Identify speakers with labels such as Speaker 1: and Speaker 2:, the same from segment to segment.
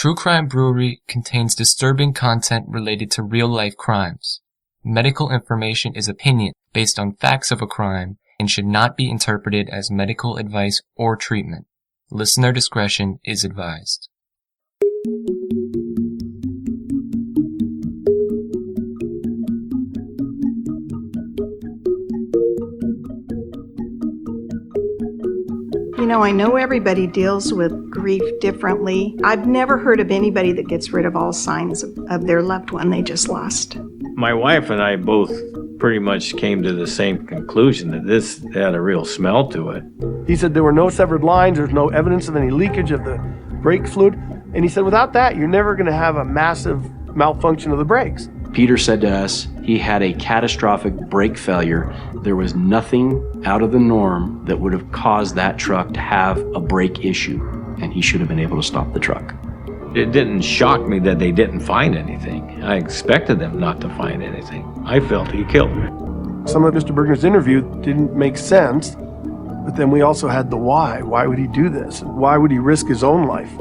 Speaker 1: True Crime Brewery contains disturbing content related to real-life crimes. Medical information is opinion based on facts of a crime and should not be interpreted as medical advice or treatment. Listener discretion is advised.
Speaker 2: You know, I know everybody deals with grief differently. I've never heard of anybody that gets rid of all signs of their loved one they just lost.
Speaker 3: My wife and I both pretty much came to the same conclusion that this had a real smell to it.
Speaker 4: He said there were no severed lines, there's no evidence of any leakage of the brake fluid. And he said without that, you're never going to have a massive malfunction of the brakes.
Speaker 5: Peter said to us he had a catastrophic brake failure. There was nothing out of the norm that would have caused that truck to have a brake issue, and he should have been able to stop the truck.
Speaker 3: It didn't shock me that they didn't find anything. I expected them not to find anything. I felt he killed her.
Speaker 4: Some of Mr. Bergna's interview didn't make sense, but then we also had the why. Why would he do this? Why would he risk his own life?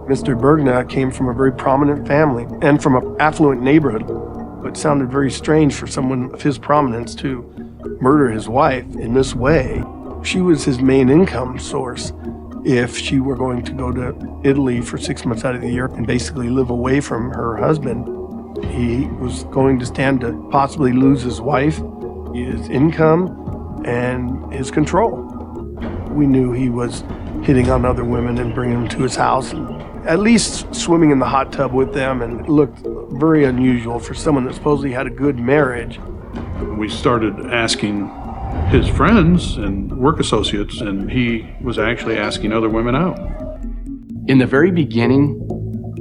Speaker 4: Mr. Bergna came from a very prominent family and from an affluent neighborhood. It sounded very strange for someone of his prominence to murder his wife in this way. She was his main income source. If she were going to go to Italy for 6 months out of the year and basically live away from her husband, he was going to stand to possibly lose his wife, his income, and his control. We knew he was hitting on other women and bringing them to his house, and at least swimming in the hot tub with them, and it looked very unusual for someone that supposedly had a good marriage.
Speaker 6: We started asking his friends and work associates, and he was actually asking other women out.
Speaker 5: In the very beginning,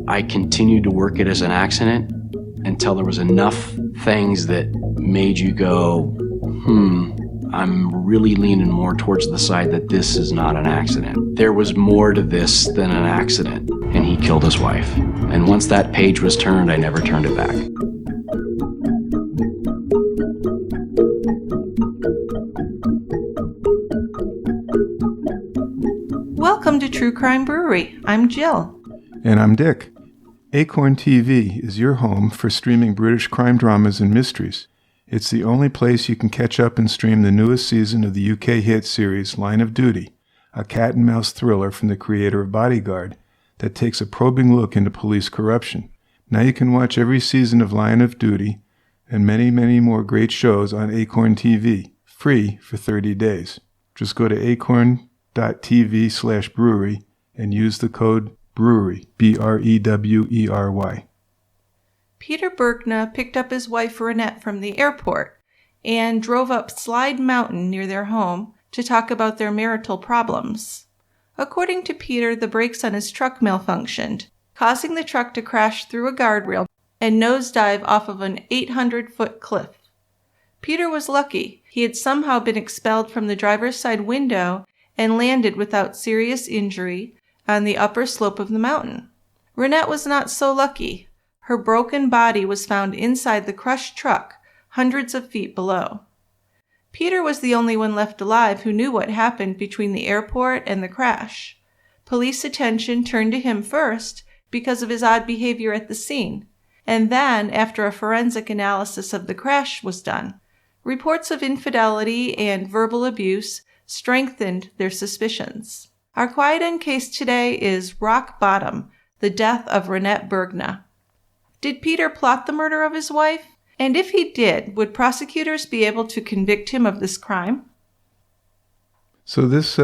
Speaker 5: I continued to work it as an accident until there was enough things that made you go, I'm really leaning more towards the side that this is not an accident. There was more to this than an accident, and he killed his wife. And once that page was turned, I never turned it back.
Speaker 7: Welcome to True Crime Brewery. I'm Jill.
Speaker 8: And I'm Dick. Acorn TV is your home for streaming British crime dramas and mysteries. It's the only place you can catch up and stream the newest season of the UK hit series Line of Duty, a cat-and-mouse thriller from the creator of Bodyguard that takes a probing look into police corruption. Now you can watch every season of Line of Duty and many, many more great shows on Acorn TV, free for 30 days. Just go to acorn.tv/brewery and use the code BREWERY, BREWERY.
Speaker 7: Peter Bergna picked up his wife Rinette from the airport and drove up Slide Mountain near their home to talk about their marital problems. According to Peter, the brakes on his truck malfunctioned, causing the truck to crash through a guardrail and nosedive off of an 800-foot cliff. Peter was lucky. He had somehow been expelled from the driver's side window and landed without serious injury on the upper slope of the mountain. Rinette was not so lucky. Her broken body was found inside the crushed truck, hundreds of feet below. Peter was the only one left alive who knew what happened between the airport and the crash. Police attention turned to him first because of his odd behavior at the scene, and then after a forensic analysis of the crash was done. Reports of infidelity and verbal abuse strengthened their suspicions. Our quiet end case today is Rock Bottom, the death of Rinette Bergna. Did Peter plot the murder of his wife? And if he did, would prosecutors be able to convict him of this crime?
Speaker 8: So this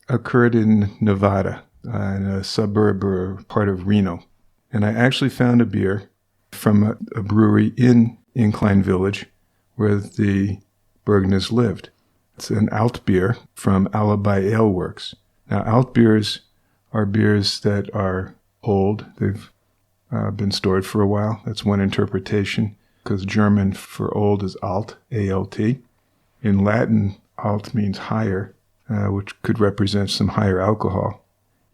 Speaker 8: occurred in Nevada, in a suburb or part of Reno. And I actually found a beer from a brewery in Incline Village where the Bergnas lived. It's an alt beer from Alibi Ale Works. Now, alt beers are beers that are old. They've been stored for a while. That's one interpretation, because German for old is alt, A-L-T. In Latin, alt means higher, which could represent some higher alcohol.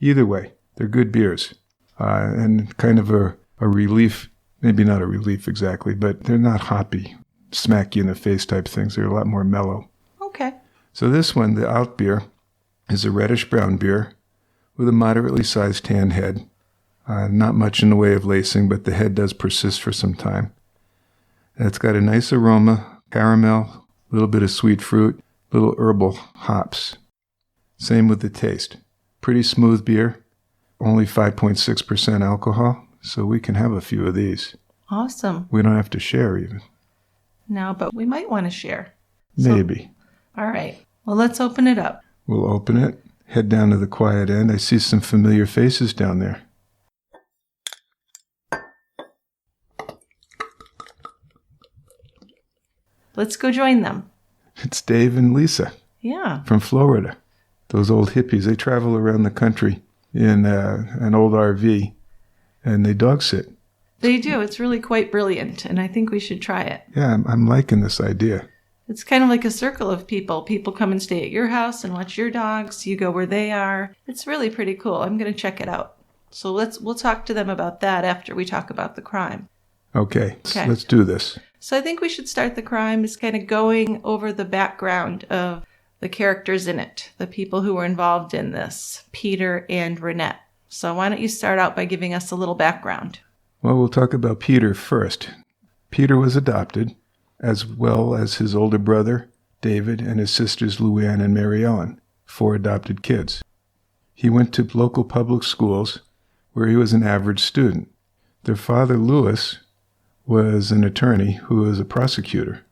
Speaker 8: Either way, they're good beers, and kind of a relief, maybe not a relief exactly, but they're not hoppy, smack you in the face type things. They're a lot more mellow.
Speaker 7: Okay.
Speaker 8: So this one, the alt beer, is a reddish-brown beer with a moderately sized tan head. Not much in the way of lacing, but the head does persist for some time. And it's got a nice aroma, caramel, a little bit of sweet fruit, little herbal hops. Same with the taste. Pretty smooth beer, only 5.6% alcohol, so we can have a few of these.
Speaker 7: Awesome.
Speaker 8: We don't have to share even.
Speaker 7: No, but we might want to share.
Speaker 8: Maybe.
Speaker 7: All right. Well, let's open it up.
Speaker 8: We'll open it, head down to the quiet end. I see some familiar faces down there.
Speaker 7: Let's go join them.
Speaker 8: It's Dave and Lisa.
Speaker 7: Yeah.
Speaker 8: From Florida. Those old hippies, they travel around the country in an old RV, and they dog sit.
Speaker 7: They do. It's really quite brilliant, and I think we should try it.
Speaker 8: Yeah, I'm liking this idea.
Speaker 7: It's kind of like a circle of people. People come and stay at your house and watch your dogs. You go where they are. It's really pretty cool. I'm going to check it out. So we'll talk to them about that after we talk about the crime.
Speaker 8: Okay. Let's do this.
Speaker 7: So I think we should start the crime is kind of going over the background of the characters in it, the people who were involved in this, Peter and Rinette. So why don't you start out by giving us a little background?
Speaker 8: Well, we'll talk about Peter first. Peter was adopted, as well as his older brother, David, and his sisters, Luann and Mary Ellen, 4 adopted kids. He went to local public schools, where he was an average student. Their father, Louis, was an attorney who was a prosecutor.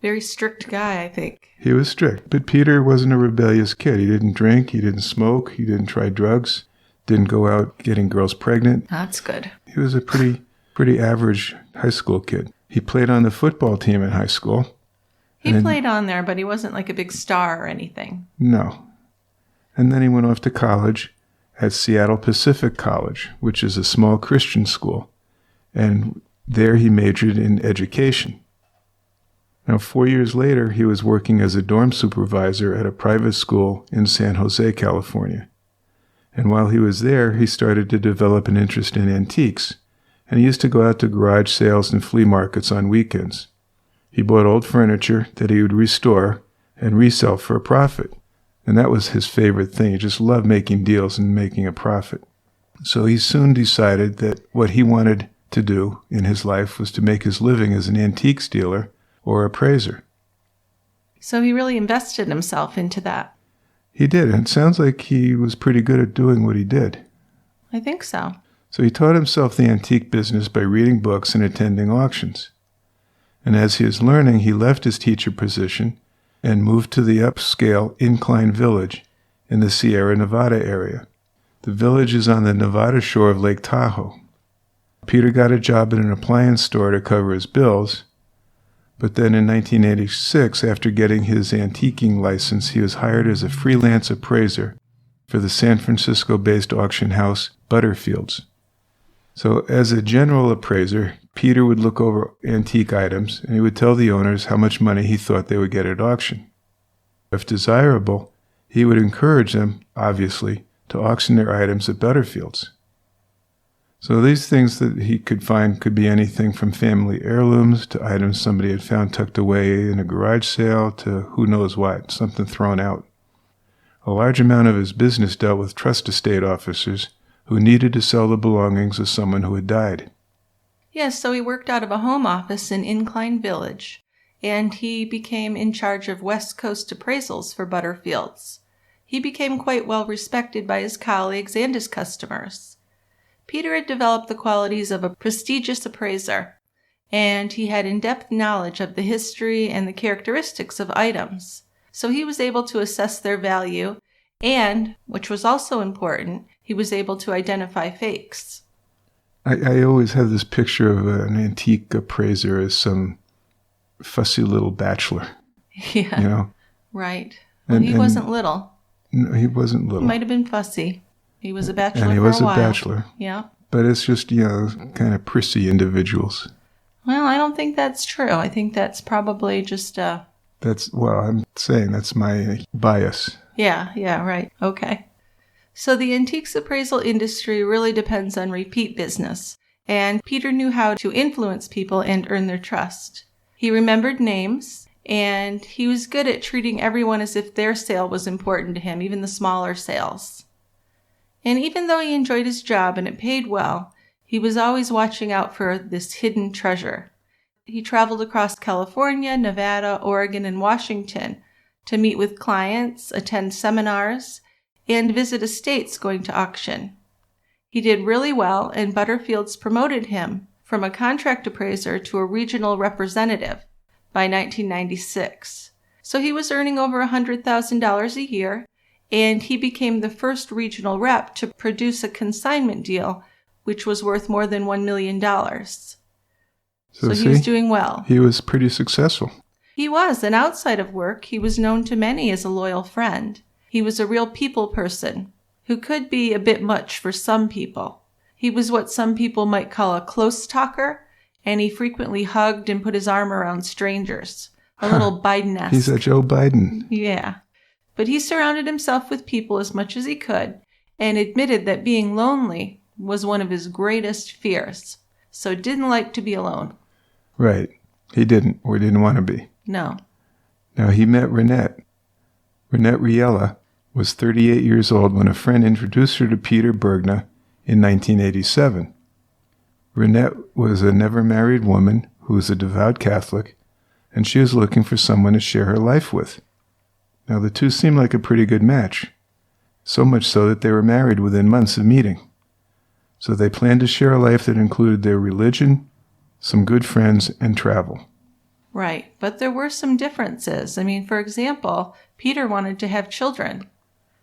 Speaker 7: Very strict guy, I think.
Speaker 8: He was strict, but Peter wasn't a rebellious kid. He didn't drink, he didn't smoke, he didn't try drugs, didn't go out getting girls pregnant.
Speaker 7: That's good.
Speaker 8: He was a pretty average high school kid. He played on the football team in high school.
Speaker 7: He played on there, but he wasn't like a big star or anything.
Speaker 8: No. And then he went off to college at Seattle Pacific College, which is a small Christian school. And there he majored in education. Now, 4 years later, he was working as a dorm supervisor at a private school in San Jose, California. And while he was there, he started to develop an interest in antiques, and he used to go out to garage sales and flea markets on weekends. He bought old furniture that he would restore and resell for a profit, and that was his favorite thing. He just loved making deals and making a profit. So he soon decided that what he wanted to do in his life was to make his living as an antiques dealer or appraiser.
Speaker 7: So he really invested himself into that.
Speaker 8: He did, and it sounds like he was pretty good at doing what he did.
Speaker 7: I think so.
Speaker 8: So he taught himself the antique business by reading books and attending auctions. And as he was learning, he left his teacher position and moved to the upscale Incline Village in the Sierra Nevada area. The village is on the Nevada shore of Lake Tahoe. Peter got a job at an appliance store to cover his bills, but then in 1986, after getting his antiquing license, he was hired as a freelance appraiser for the San Francisco-based auction house Butterfield's. So as a general appraiser, Peter would look over antique items and he would tell the owners how much money he thought they would get at auction. If desirable, he would encourage them, obviously, to auction their items at Butterfield's. So these things that he could find could be anything from family heirlooms to items somebody had found tucked away in a garage sale to who knows what, something thrown out. A large amount of his business dealt with trust estate officers who needed to sell the belongings of someone who had died.
Speaker 7: Yes, so he worked out of a home office in Incline Village, and he became in charge of West Coast appraisals for Butterfield's. He became quite well respected by his colleagues and his customers. Peter had developed the qualities of a prestigious appraiser, and he had in-depth knowledge of the history and the characteristics of items. So he was able to assess their value, and, which was also important, he was able to identify fakes.
Speaker 8: I always have this picture of an antique appraiser as some fussy little bachelor.
Speaker 7: Yeah,
Speaker 8: you know?
Speaker 7: Right. Well, he wasn't little.
Speaker 8: No, he wasn't little.
Speaker 7: He might have been fussy. He was a bachelor for a while.
Speaker 8: And he was a bachelor.
Speaker 7: Yeah.
Speaker 8: But it's just, kind of prissy individuals.
Speaker 7: Well, I don't think that's true. I think that's probably just
Speaker 8: I'm saying that's my bias.
Speaker 7: Yeah, right. Okay. So the antiques appraisal industry really depends on repeat business, and Peter knew how to influence people and earn their trust. He remembered names, and he was good at treating everyone as if their sale was important to him, even the smaller sales. And even though he enjoyed his job and it paid well, he was always watching out for this hidden treasure. He traveled across California, Nevada, Oregon, and Washington to meet with clients, attend seminars, and visit estates going to auction. He did really well, and Butterfields promoted him from a contract appraiser to a regional representative by 1996. So he was earning over $100,000 a year, and he became the first regional rep to produce a consignment deal, which was worth more than $1 million. So he was doing well.
Speaker 8: He was pretty successful.
Speaker 7: He was, and outside of work, he was known to many as a loyal friend. He was a real people person who could be a bit much for some people. He was what some people might call a close talker, and he frequently hugged and put his arm around strangers. A little Biden-esque.
Speaker 8: He's a Joe Biden.
Speaker 7: Yeah. But he surrounded himself with people as much as he could and admitted that being lonely was one of his greatest fears. So didn't like to be alone.
Speaker 8: Right. He didn't, or didn't want to be.
Speaker 7: No.
Speaker 8: Now, he met Rinette. Rinette Riella was 38 years old when a friend introduced her to Peter Bergna in 1987. Rinette was a never-married woman who was a devout Catholic, and she was looking for someone to share her life with. Now, the two seemed like a pretty good match, so much so that they were married within months of meeting. So they planned to share a life that included their religion, some good friends, and travel.
Speaker 7: Right, but there were some differences. I mean, for example, Peter wanted to have children,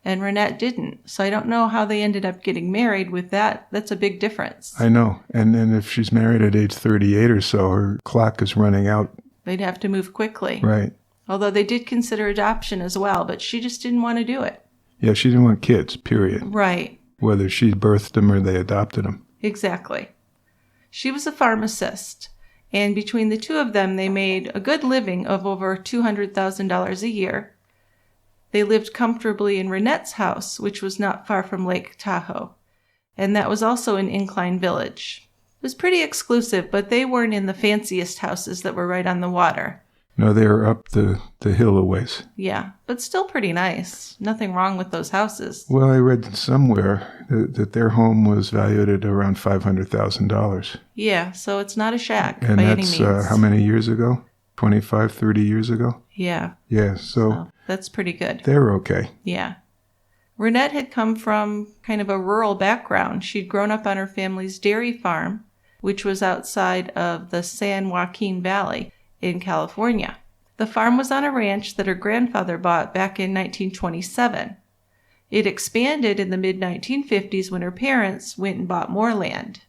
Speaker 7: and Rinette didn't. So I don't know how they ended up getting married with that. That's a big difference.
Speaker 8: I know. And then if she's married at age 38 or so, her clock is running out.
Speaker 7: They'd have to move quickly.
Speaker 8: Right.
Speaker 7: Although they did consider adoption as well, but she just didn't want to do it.
Speaker 8: Yeah, she didn't want kids, period.
Speaker 7: Right.
Speaker 8: Whether she birthed them or they adopted them.
Speaker 7: Exactly. She was a pharmacist, and between the two of them, they made a good living of over $200,000 a year. They lived comfortably in Rinette's house, which was not far from Lake Tahoe, and that was also in Incline Village. It was pretty exclusive, but they weren't in the fanciest houses that were right on the water.
Speaker 8: No, they were up the hill a ways.
Speaker 7: Yeah, but still pretty nice. Nothing wrong with those houses.
Speaker 8: Well, I read somewhere that their home was valued at around $500,000.
Speaker 7: Yeah, so it's not a shack
Speaker 8: and
Speaker 7: by any
Speaker 8: that's
Speaker 7: means.
Speaker 8: How many years ago? 25, 30 years ago?
Speaker 7: Yeah.
Speaker 8: Yeah, so
Speaker 7: that's pretty good.
Speaker 8: They're okay.
Speaker 7: Yeah. Rinette had come from kind of a rural background. She'd grown up on her family's dairy farm, which was outside of the San Joaquin Valley in California. The farm was on a ranch that her grandfather bought back in 1927. It expanded in the mid-1950s when her parents went and bought more land.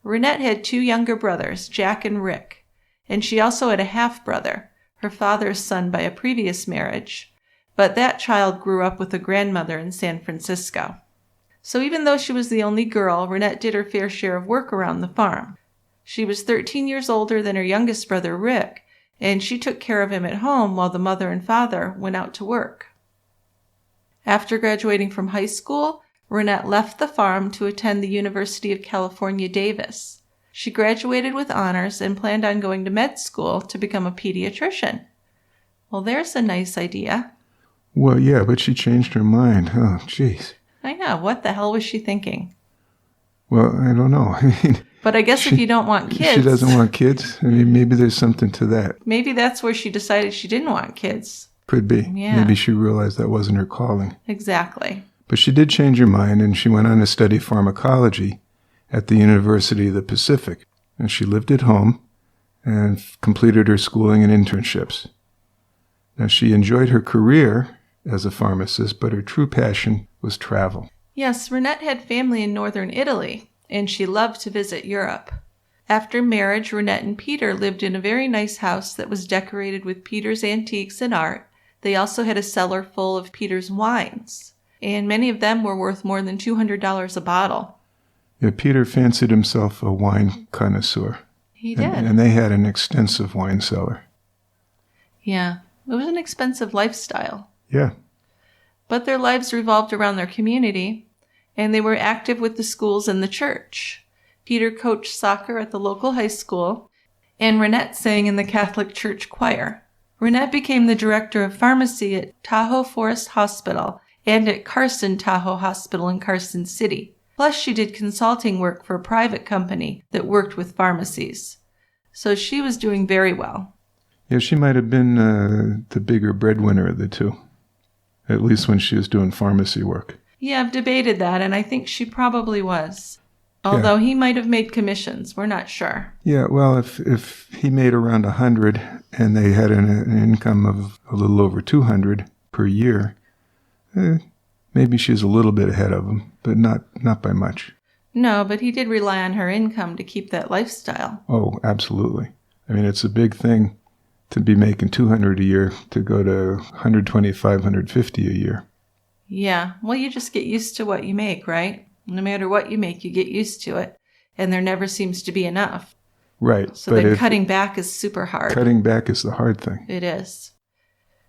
Speaker 7: Rinette had two younger brothers, Jack and Rick, and she also had a half-brother, her father's son by a previous marriage, but that child grew up with a grandmother in San Francisco. So even though she was the only girl, Rinette did her fair share of work around the farm. She was 13 years older than her youngest brother, Rick, and she took care of him at home while the mother and father went out to work. After graduating from high school, Rinette left the farm to attend the University of California, Davis. She graduated with honors and planned on going to med school to become a pediatrician. Well, there's a nice idea.
Speaker 8: Well, yeah, but she changed her mind. Oh, jeez.
Speaker 7: I know. What the hell was she thinking?
Speaker 8: Well, I don't know.
Speaker 7: But I guess if you don't want kids...
Speaker 8: She doesn't want kids? I mean, maybe there's something to that.
Speaker 7: Maybe that's where she decided she didn't want kids.
Speaker 8: Could be.
Speaker 7: Yeah.
Speaker 8: Maybe she realized that wasn't her calling.
Speaker 7: Exactly.
Speaker 8: But she did change her mind, and she went on to study pharmacology at the University of the Pacific. And she lived at home and completed her schooling and internships. Now, she enjoyed her career as a pharmacist, but her true passion was travel.
Speaker 7: Yes, Rinette had family in northern Italy, and she loved to visit Europe. After marriage, Rinette and Peter lived in a very nice house that was decorated with Peter's antiques and art. They also had a cellar full of Peter's wines, and many of them were worth more than $200 a bottle.
Speaker 8: Yeah, Peter fancied himself a wine connoisseur.
Speaker 7: He did.
Speaker 8: And they had an extensive wine cellar.
Speaker 7: Yeah, it was an expensive lifestyle.
Speaker 8: Yeah.
Speaker 7: But their lives revolved around their community, and they were active with the schools and the church. Peter coached soccer at the local high school, and Rinette sang in the Catholic Church choir. Rinette became the director of pharmacy at Tahoe Forest Hospital and at Carson Tahoe Hospital in Carson City. Plus, she did consulting work for a private company that worked with pharmacies. So she was doing very well.
Speaker 8: Yeah, she might have been the bigger breadwinner of the two, at least when she was doing pharmacy work.
Speaker 7: Yeah, I've debated that, and I think she probably was. Although he might have made commissions. We're not sure.
Speaker 8: Yeah, well, if he made around 100 and they had an income of a little over 200 per year, maybe she's a little bit ahead of him, but not by much.
Speaker 7: No, but he did rely on her income to keep that lifestyle.
Speaker 8: Oh, absolutely. I mean, it's a big thing to be making 200 a year to go to 125, 150 a year.
Speaker 7: Yeah, well, you just get used to what you make, right? No matter what you make, you get used to it, and there never seems to be enough.
Speaker 8: Right.
Speaker 7: So then cutting back is super hard.
Speaker 8: Cutting back is the hard thing.
Speaker 7: It is.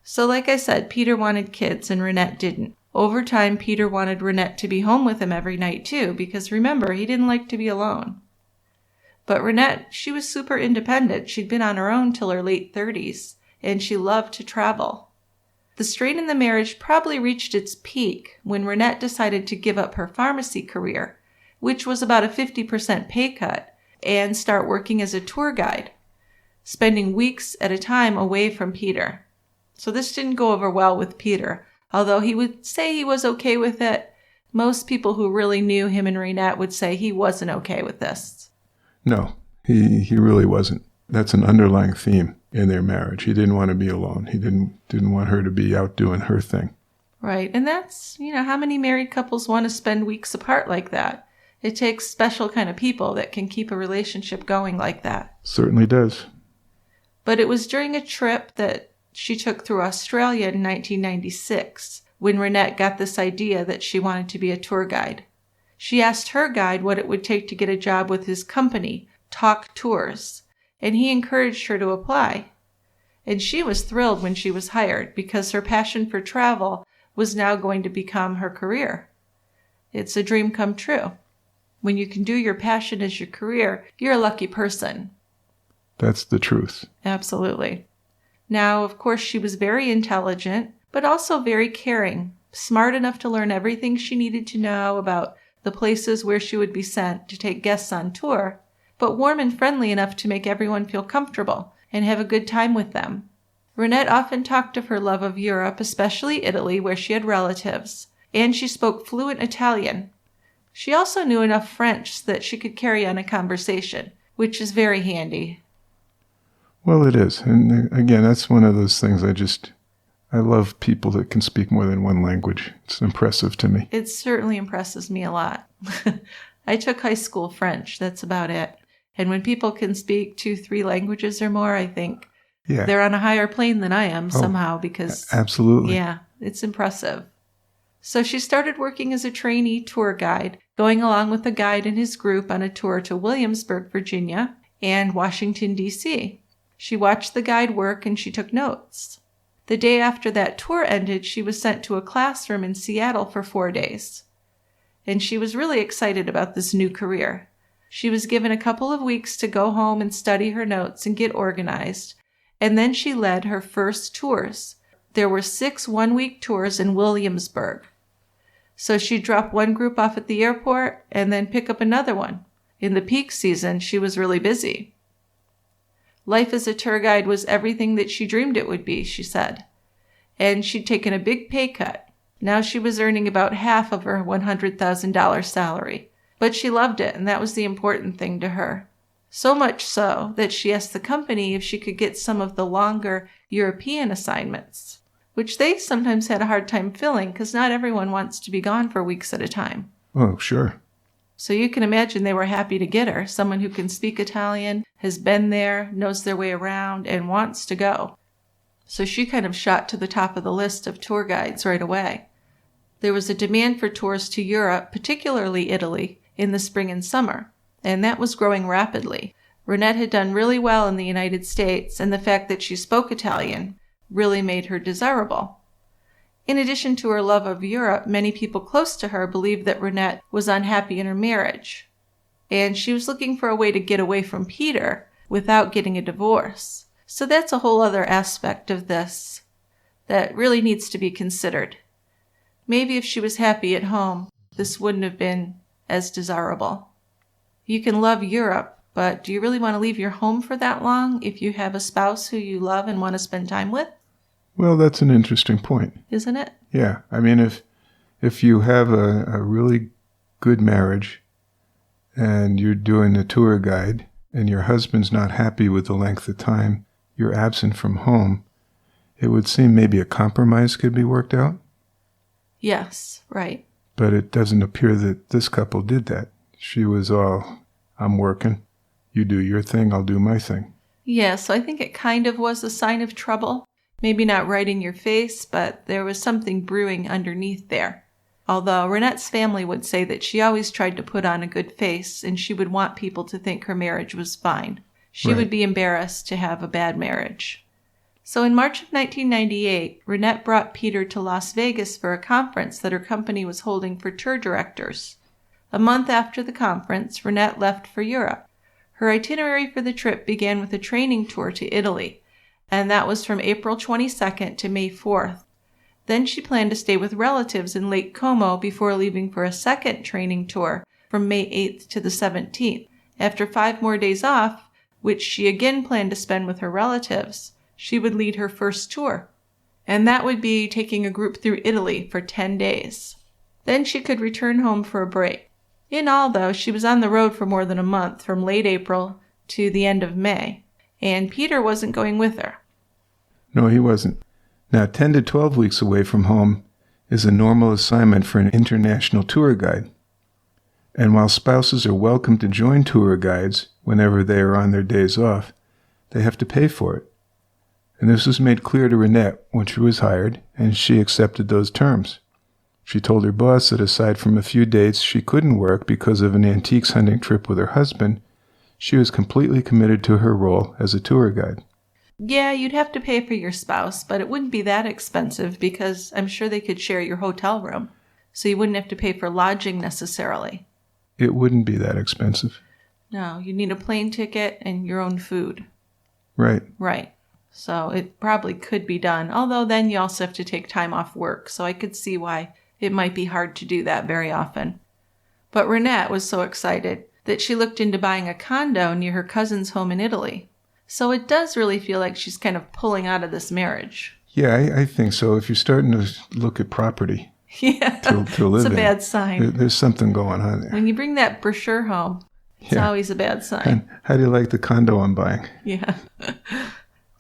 Speaker 7: So like I said, Peter wanted kids and Rinette didn't. Over time, Peter wanted Rinette to be home with him every night too, because remember, he didn't like to be alone. But Rinette, she was super independent. She'd been on her own till her late 30s, and she loved to travel. The strain in the marriage probably reached its peak when Rinette decided to give up her pharmacy career, which was about a 50% pay cut, and start working as a tour guide, spending weeks at a time away from Peter. So this didn't go over well with Peter. Although he would say he was okay with it, most people who really knew him and Rinette would say he wasn't okay with this.
Speaker 8: No, he really wasn't. That's an underlying theme in their marriage. He didn't want to be alone. He didn't want her to be out doing her thing.
Speaker 7: Right, and that's, how many married couples want to spend weeks apart like that? It takes special kind of people that can keep a relationship going like that.
Speaker 8: Certainly does.
Speaker 7: But it was during a trip that she took through Australia in 1996 when Rinette got this idea that she wanted to be a tour guide. She asked her guide what it would take to get a job with his company, Talk Tours, and he encouraged her to apply. And she was thrilled when she was hired because her passion for travel was now going to become her career. It's a dream come true. When you can do your passion as your career, you're a lucky person.
Speaker 8: That's the truth.
Speaker 7: Absolutely. Now, of course, she was very intelligent, but also very caring, smart enough to learn everything she needed to know about the places where she would be sent to take guests on tour, but warm and friendly enough to make everyone feel comfortable and have a good time with them. Rinette often talked of her love of Europe, especially Italy, where she had relatives, and she spoke fluent Italian. She also knew enough French that she could carry on a conversation, which is very handy.
Speaker 8: Well, it is. And again, that's one of those things I love people that can speak more than one language. It's impressive to me.
Speaker 7: It certainly impresses me a lot. I took high school French. That's about it. And when people can speak 2-3 languages or more, I think they're on a higher plane than I am somehow because...
Speaker 8: Absolutely.
Speaker 7: Yeah, it's impressive. So she started working as a trainee tour guide, going along with a guide and his group on a tour to Williamsburg, Virginia, and Washington, D.C. She watched the guide work and she took notes. The day after that tour ended, she was sent to a classroom in Seattle for 4 days. And she was really excited about this new career. She was given a couple of weeks to go home and study her notes and get organized, and then she led her first tours. There were 6 one-week tours in Williamsburg. So she'd drop one group off at the airport and then pick up another one. In the peak season, she was really busy. Life as a tour guide was everything that she dreamed it would be, she said. And she'd taken a big pay cut. Now she was earning about half of her $100,000 salary. But she loved it, and that was the important thing to her. So much so that she asked the company if she could get some of the longer European assignments, which they sometimes had a hard time filling because not everyone wants to be gone for weeks at a time.
Speaker 8: Oh, sure.
Speaker 7: So you can imagine they were happy to get her, someone who can speak Italian, has been there, knows their way around, and wants to go. So she kind of shot to the top of the list of tour guides right away. There was a demand for tours to Europe, particularly Italy, in the spring and summer, and that was growing rapidly. Rinette had done really well in the United States, and the fact that she spoke Italian really made her desirable. In addition to her love of Europe, many people close to her believed that Rinette was unhappy in her marriage, and she was looking for a way to get away from Peter without getting a divorce. So that's a whole other aspect of this that really needs to be considered. maybe if she was happy at home, this wouldn't have been as desirable. You can love Europe, but do you really want to leave your home for that long if you have a spouse who you love and want to spend time with?
Speaker 8: Well, that's an interesting point.
Speaker 7: Isn't it?
Speaker 8: Yeah. I mean, if you have a really good marriage and you're doing a tour guide and your husband's not happy with the length of time you're absent from home, it would seem maybe a compromise could be worked out.
Speaker 7: Yes, right.
Speaker 8: But it doesn't appear that this couple did that. She was all, I'm working. You do your thing, I'll do my thing.
Speaker 7: Yeah, so I think it kind of was a sign of trouble. Maybe not right in your face, but there was something brewing underneath there. Although Rinette's family would say that she always tried to put on a good face and she would want people to think her marriage was fine. She would be embarrassed to have a bad marriage. So in March of 1998, Rinette brought Peter to Las Vegas for a conference that her company was holding for tour directors. A month after the conference, Rinette left for Europe. Her itinerary for the trip began with a training tour to Italy, and that was from April 22nd to May 4th. Then she planned to stay with relatives in Lake Como before leaving for a second training tour from May 8th to the 17th. After 5 more days off, which she again planned to spend with her relatives, she would lead her first tour. And that would be taking a group through Italy for 10 days. Then she could return home for a break. In all, though, she was on the road for more than a month, from late April to the end of May. And Peter wasn't going with her.
Speaker 8: No, he wasn't. Now, 10 to 12 weeks away from home is a normal assignment for an international tour guide. And while spouses are welcome to join tour guides whenever they are on their days off, they have to pay for it. And this was made clear to Rinette when she was hired, and she accepted those terms. She told her boss that aside from a few dates she couldn't work because of an antiques hunting trip with her husband, she was completely committed to her role as a tour guide.
Speaker 7: Yeah, you'd have to pay for your spouse, but it wouldn't be that expensive because I'm sure they could share your hotel room, so you wouldn't have to pay for lodging necessarily.
Speaker 8: It wouldn't be that expensive.
Speaker 7: No, you need a plane ticket and your own food.
Speaker 8: Right.
Speaker 7: Right. So it probably could be done, although then you also have to take time off work, so I could see why it might be hard to do that very often. But Rinette was so excited that she looked into buying a condo near her cousin's home in Italy. So it does really feel like she's kind of pulling out of this marriage.
Speaker 8: Yeah, I think so. If you're starting to look at property to live in,
Speaker 7: it's a bad sign.
Speaker 8: There's something going on there.
Speaker 7: When you bring that brochure home, it's always a bad sign.
Speaker 8: And how do you like the condo I'm buying?
Speaker 7: Yeah.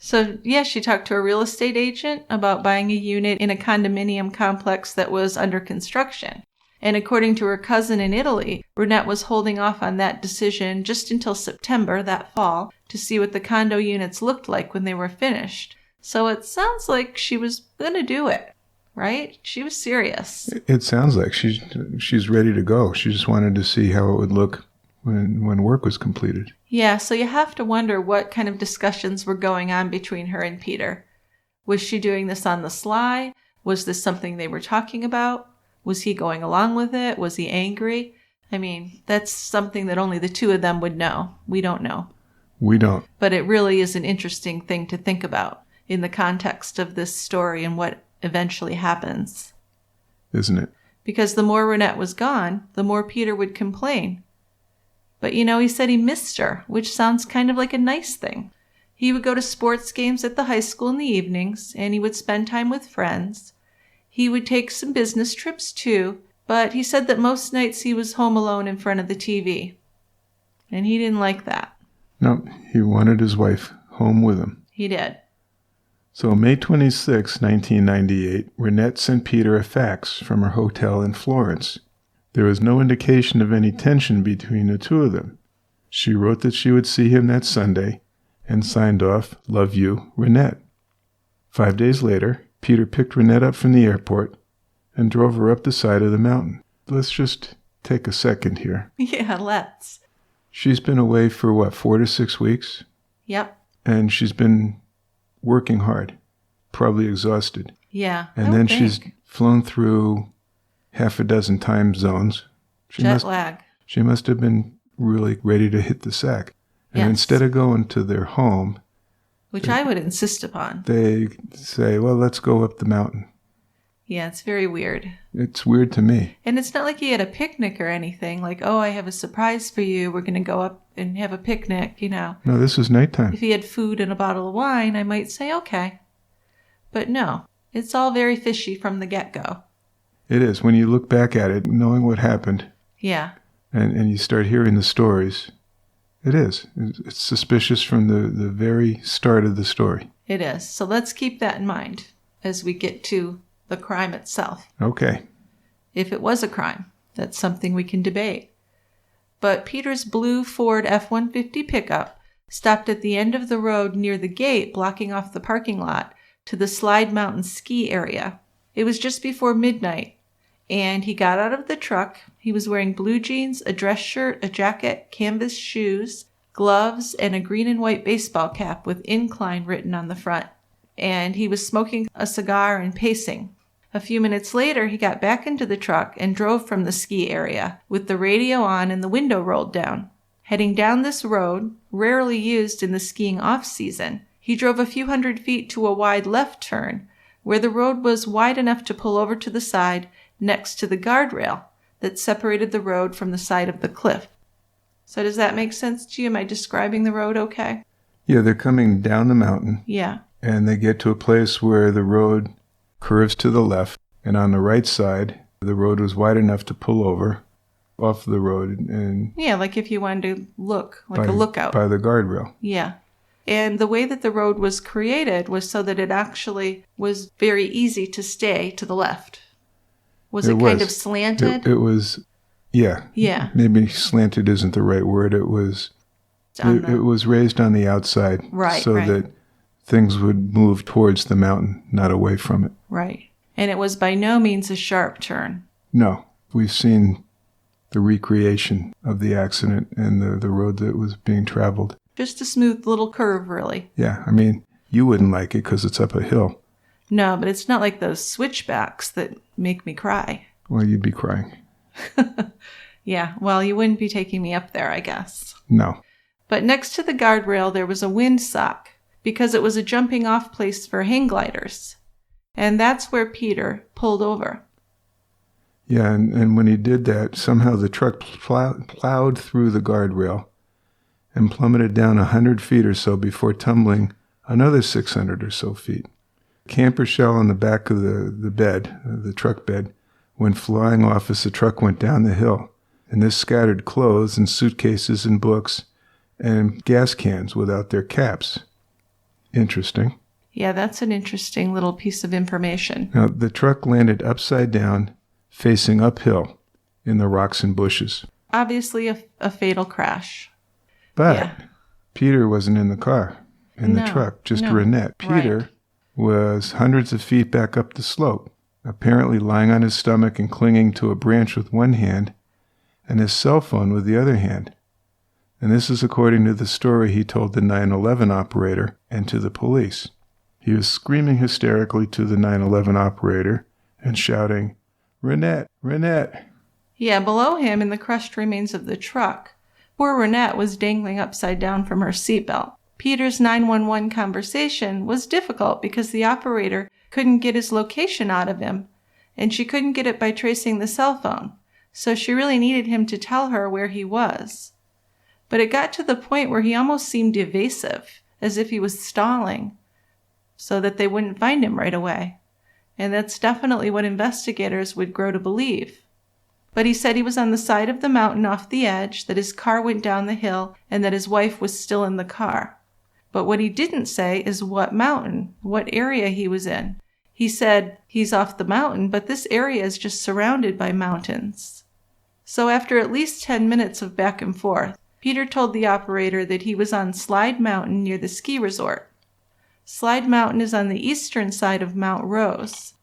Speaker 7: So, she talked to a real estate agent about buying a unit in a condominium complex that was under construction. And according to her cousin in Italy, Rinette was holding off on that decision just until September, that fall, to see what the condo units looked like when they were finished. So it sounds like she was going to do it, right? She was serious.
Speaker 8: It sounds like she's ready to go. She just wanted to see how it would look when work was completed.
Speaker 7: Yeah, so you have to wonder what kind of discussions were going on between her and Peter. Was she doing this on the sly? Was this something they were talking about? Was he going along with it? Was he angry? I mean, that's something that only the two of them would know. We don't know.
Speaker 8: We don't.
Speaker 7: But it really is an interesting thing to think about in the context of this story and what eventually happens.
Speaker 8: Isn't it?
Speaker 7: Because the more Rinette was gone, the more Peter would complain. But he said he missed her, which sounds kind of like a nice thing. He would go to sports games at the high school in the evenings, and he would spend time with friends. He would take some business trips too, but he said that most nights he was home alone in front of the TV. And he didn't like that.
Speaker 8: No, he wanted his wife home with him.
Speaker 7: He did.
Speaker 8: So May 26, 1998, Rinette sent Peter a fax from her hotel in Florence. There was no indication of any tension between the two of them. She wrote that she would see him that Sunday and signed off, "Love you, Rinette." 5 days later, Peter picked Rinette up from the airport and drove her up the side of the mountain. Let's just take a second here.
Speaker 7: Yeah, let's.
Speaker 8: She's been away for 4 to 6 weeks?
Speaker 7: Yep.
Speaker 8: And she's been working hard, probably exhausted.
Speaker 7: Yeah.
Speaker 8: And then she's flown through half a dozen time zones.
Speaker 7: Jet lag.
Speaker 8: She must have been really ready to hit the sack. And instead of going to their home,
Speaker 7: which I would insist upon,
Speaker 8: they say, well, let's go up the mountain.
Speaker 7: Yeah, it's very weird.
Speaker 8: It's weird to me.
Speaker 7: And it's not like he had a picnic or anything. Like, oh, I have a surprise for you. We're going to go up and have a picnic, No,
Speaker 8: this is nighttime.
Speaker 7: If he had food and a bottle of wine, I might say, okay. But no, it's all very fishy from the get-go.
Speaker 8: It is. When you look back at it, knowing what happened.
Speaker 7: Yeah.
Speaker 8: And you start hearing the stories, it is. It's suspicious from the very start of the story.
Speaker 7: It is. So let's keep that in mind as we get to the crime itself.
Speaker 8: Okay.
Speaker 7: If it was a crime, that's something we can debate. But Peter's blue Ford F-150 pickup stopped at the end of the road near the gate blocking off the parking lot to the Slide Mountain ski area. It was just before midnight, and he got out of the truck. He was wearing blue jeans, a dress shirt, a jacket, canvas shoes, gloves, and a green and white baseball cap with Incline written on the front. And he was smoking a cigar and pacing. A few minutes later, he got back into the truck and drove from the ski area with the radio on and the window rolled down. Heading down this road, rarely used in the skiing off-season, he drove a few hundred feet to a wide left turn, where the road was wide enough to pull over to the side next to the guardrail that separated the road from the side of the cliff. So does that make sense to you? Am I describing the road okay?
Speaker 8: Yeah, they're coming down the mountain.
Speaker 7: Yeah.
Speaker 8: And they get to a place where the road curves to the left, and on the right side, the road was wide enough to pull over off the road and
Speaker 7: yeah, like if you wanted to look, like a lookout.
Speaker 8: By the guardrail.
Speaker 7: Yeah. And the way that the road was created was so that it actually was very easy to stay to the left. Was it kind of slanted?
Speaker 8: It was, yeah.
Speaker 7: Yeah.
Speaker 8: Maybe slanted isn't the right word. It was raised on the outside.
Speaker 7: Right,
Speaker 8: so that things would move towards the mountain, not away from it.
Speaker 7: Right. And it was by no means a sharp turn.
Speaker 8: No. We've seen the recreation of the accident and the road that was being traveled.
Speaker 7: Just a smooth little curve, really.
Speaker 8: Yeah. I mean, you wouldn't like it because it's up a hill.
Speaker 7: No, but it's not like those switchbacks that make me cry.
Speaker 8: Well, you'd be crying.
Speaker 7: Yeah. Well, you wouldn't be taking me up there, I guess.
Speaker 8: No.
Speaker 7: But next to the guardrail, there was a windsock, because it was a jumping off place for hang gliders. And that's where Peter pulled over.
Speaker 8: Yeah, and when he did that, somehow the truck plowed through the guardrail and plummeted down 100 feet or so before tumbling another 600 or so feet. Camper shell on the back of the bed, the truck bed, went flying off as the truck went down the hill. And this scattered clothes and suitcases and books and gas cans without their caps. Interesting.
Speaker 7: Yeah, that's an interesting little piece of information.
Speaker 8: Now, the truck landed upside down, facing uphill in the rocks and bushes.
Speaker 7: Obviously a fatal crash.
Speaker 8: But Peter wasn't in the car, the truck, just Rinette. Peter was hundreds of feet back up the slope, apparently lying on his stomach and clinging to a branch with one hand and his cell phone with the other hand. And this is according to the story he told the 911 operator and to the police. He was screaming hysterically to the 911 operator and shouting, "Rinette, Rinette."
Speaker 7: Yeah, below him in the crushed remains of the truck, poor Rinette was dangling upside down from her seatbelt. Peter's 911 conversation was difficult because the operator couldn't get his location out of him, and she couldn't get it by tracing the cell phone, so she really needed him to tell her where he was. But it got to the point where he almost seemed evasive, as if he was stalling, so that they wouldn't find him right away. And that's definitely what investigators would grow to believe. But he said he was on the side of the mountain off the edge, that his car went down the hill, and that his wife was still in the car. But what he didn't say is what mountain, what area he was in. He said he's off the mountain, but this area is just surrounded by mountains. So after at least 10 minutes of back and forth, Peter told the operator that he was on Slide Mountain near the ski resort. Slide Mountain is on the eastern side of Mount Rose.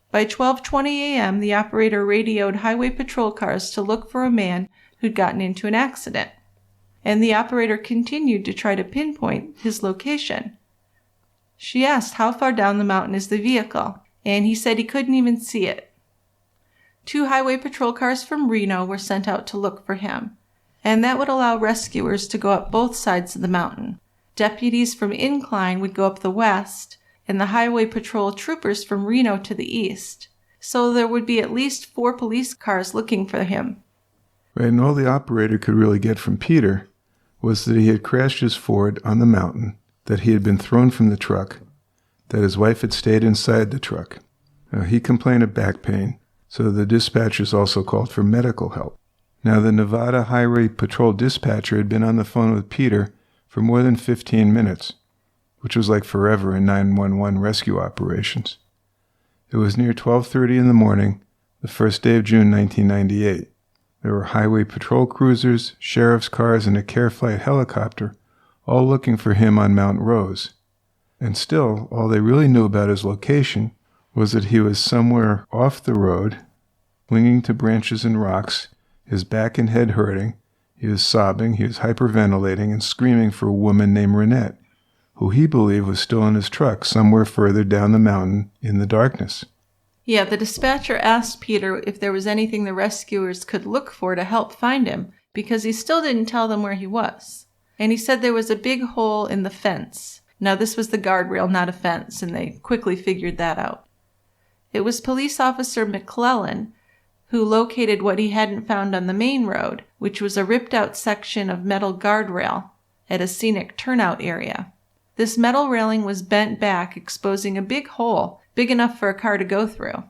Speaker 7: By 12:20 a.m., the operator radioed highway patrol cars to look for a man who'd gotten into an accident. And the operator continued to try to pinpoint his location. She asked how far down the mountain is the vehicle, and he said he couldn't even see it. 2 highway patrol cars from Reno were sent out to look for him, and that would allow rescuers to go up both sides of the mountain. Deputies from Incline would go up the west, and the highway patrol troopers from Reno to the east. so there would be at least 4 police cars looking for him.
Speaker 8: Right, and all the operator could really get from Peter was that he had crashed his Ford on the mountain, that he had been thrown from the truck, that his wife had stayed inside the truck. He complained of back pain, so the dispatchers also called for medical help. Now, the Nevada Highway Patrol dispatcher had been on the phone with Peter for more than 15 minutes, which was like forever in 911 rescue operations. It was near 12:30 in the morning, the first day of June 1998. There were highway patrol cruisers, sheriff's cars, and a care flight helicopter, all looking for him on Mount Rose. And still, all they really knew about his location was that he was somewhere off the road, clinging to branches and rocks, his back and head hurting. He was sobbing, he was hyperventilating, and screaming for a woman named Rinette, who he believed was still in his truck somewhere further down the mountain in the darkness.
Speaker 7: Yeah, the dispatcher asked Peter if there was anything the rescuers could look for to help find him, because he still didn't tell them where he was. And he said there was a big hole in the fence. Now, this was the guardrail, not a fence, and they quickly figured that out. It was Police Officer McClellan who located what he hadn't found on the main road, which was a ripped-out section of metal guardrail at a scenic turnout area. This metal railing was bent back, exposing a big hole, big enough for a car to go through.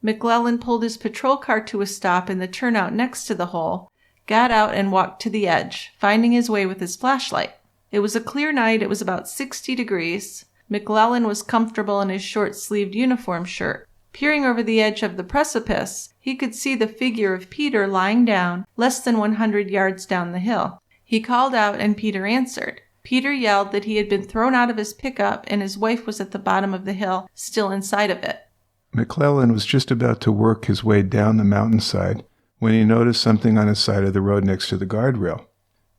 Speaker 7: McClellan pulled his patrol car to a stop in the turnout next to the hole, got out and walked to the edge, finding his way with his flashlight. It was a clear night. It was about 60 degrees. McClellan was comfortable in his short-sleeved uniform shirt. Peering over the edge of the precipice, he could see the figure of Peter lying down less than 100 yards down the hill. He called out and Peter answered. Peter yelled that he had been thrown out of his pickup and his wife was at the bottom of the hill, still inside of it.
Speaker 8: McClellan was just about to work his way down the mountainside when he noticed something on the side of the road next to the guardrail.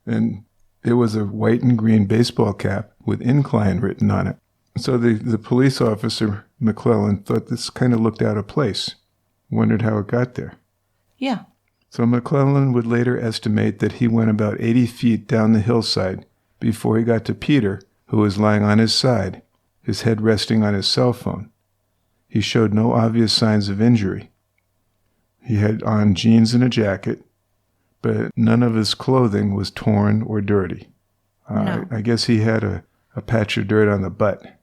Speaker 8: And it was a white and green baseball cap with incline written on it. So the police officer, McClellan, thought this kind of looked out of place, wondered how it got there.
Speaker 7: Yeah.
Speaker 8: So McClellan would later estimate that he went about 80 feet down the hillside before he got to Peter, who was lying on his side, his head resting on his cell phone. He showed no obvious signs of injury. He had on jeans and a jacket, but none of his clothing was torn or dirty.
Speaker 7: No.
Speaker 8: I guess he had a patch of dirt on the butt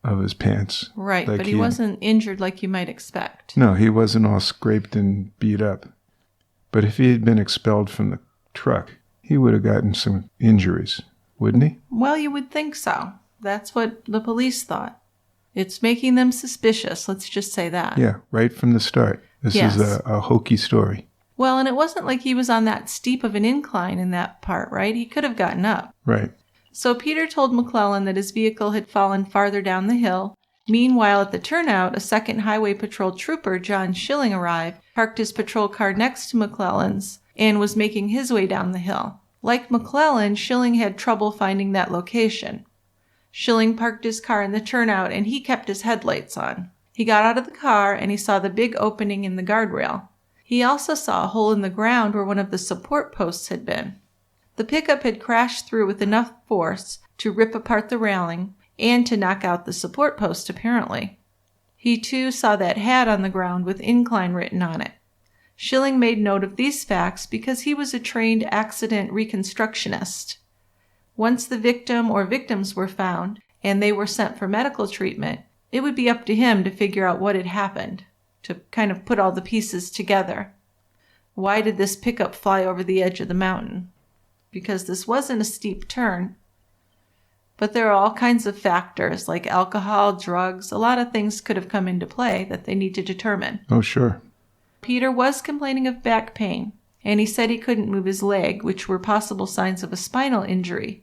Speaker 8: of his pants.
Speaker 7: Right, but he wasn't injured like you might expect.
Speaker 8: No, he wasn't all scraped and beat up. But if he had been expelled from the truck, he would have gotten some injuries, wouldn't he?
Speaker 7: Well, you would think so. That's what the police thought. It's making them suspicious, let's just say that.
Speaker 8: Yeah, right from the start. This
Speaker 7: Yes.
Speaker 8: is a hokey story.
Speaker 7: Well, and it wasn't like he was on that steep of an incline in that part, right? He could have gotten up.
Speaker 8: Right.
Speaker 7: So Peter told McClellan that his vehicle had fallen farther down the hill. Meanwhile, at the turnout, a second highway patrol trooper, John Schilling, arrived, parked his patrol car next to McClellan's, and was making his way down the hill. Like McClellan, Schilling had trouble finding that location. Schilling parked his car in the turnout, and he kept his headlights on. He got out of the car, and he saw the big opening in the guardrail. He also saw a hole in the ground where one of the support posts had been. The pickup had crashed through with enough force to rip apart the railing and to knock out the support post, apparently. He, too, saw that hat on the ground with incline written on it. Schilling made note of these facts because he was a trained accident reconstructionist. Once the victim or victims were found and they were sent for medical treatment, it would be up to him to figure out what had happened, to kind of put all the pieces together. Why did this pickup fly over the edge of the mountain? Because this wasn't a steep turn. But there are all kinds of factors like alcohol, drugs, a lot of things could have come into play that they need to determine.
Speaker 8: Oh, sure.
Speaker 7: Peter was complaining of back pain, and he said he couldn't move his leg, which were possible signs of a spinal injury.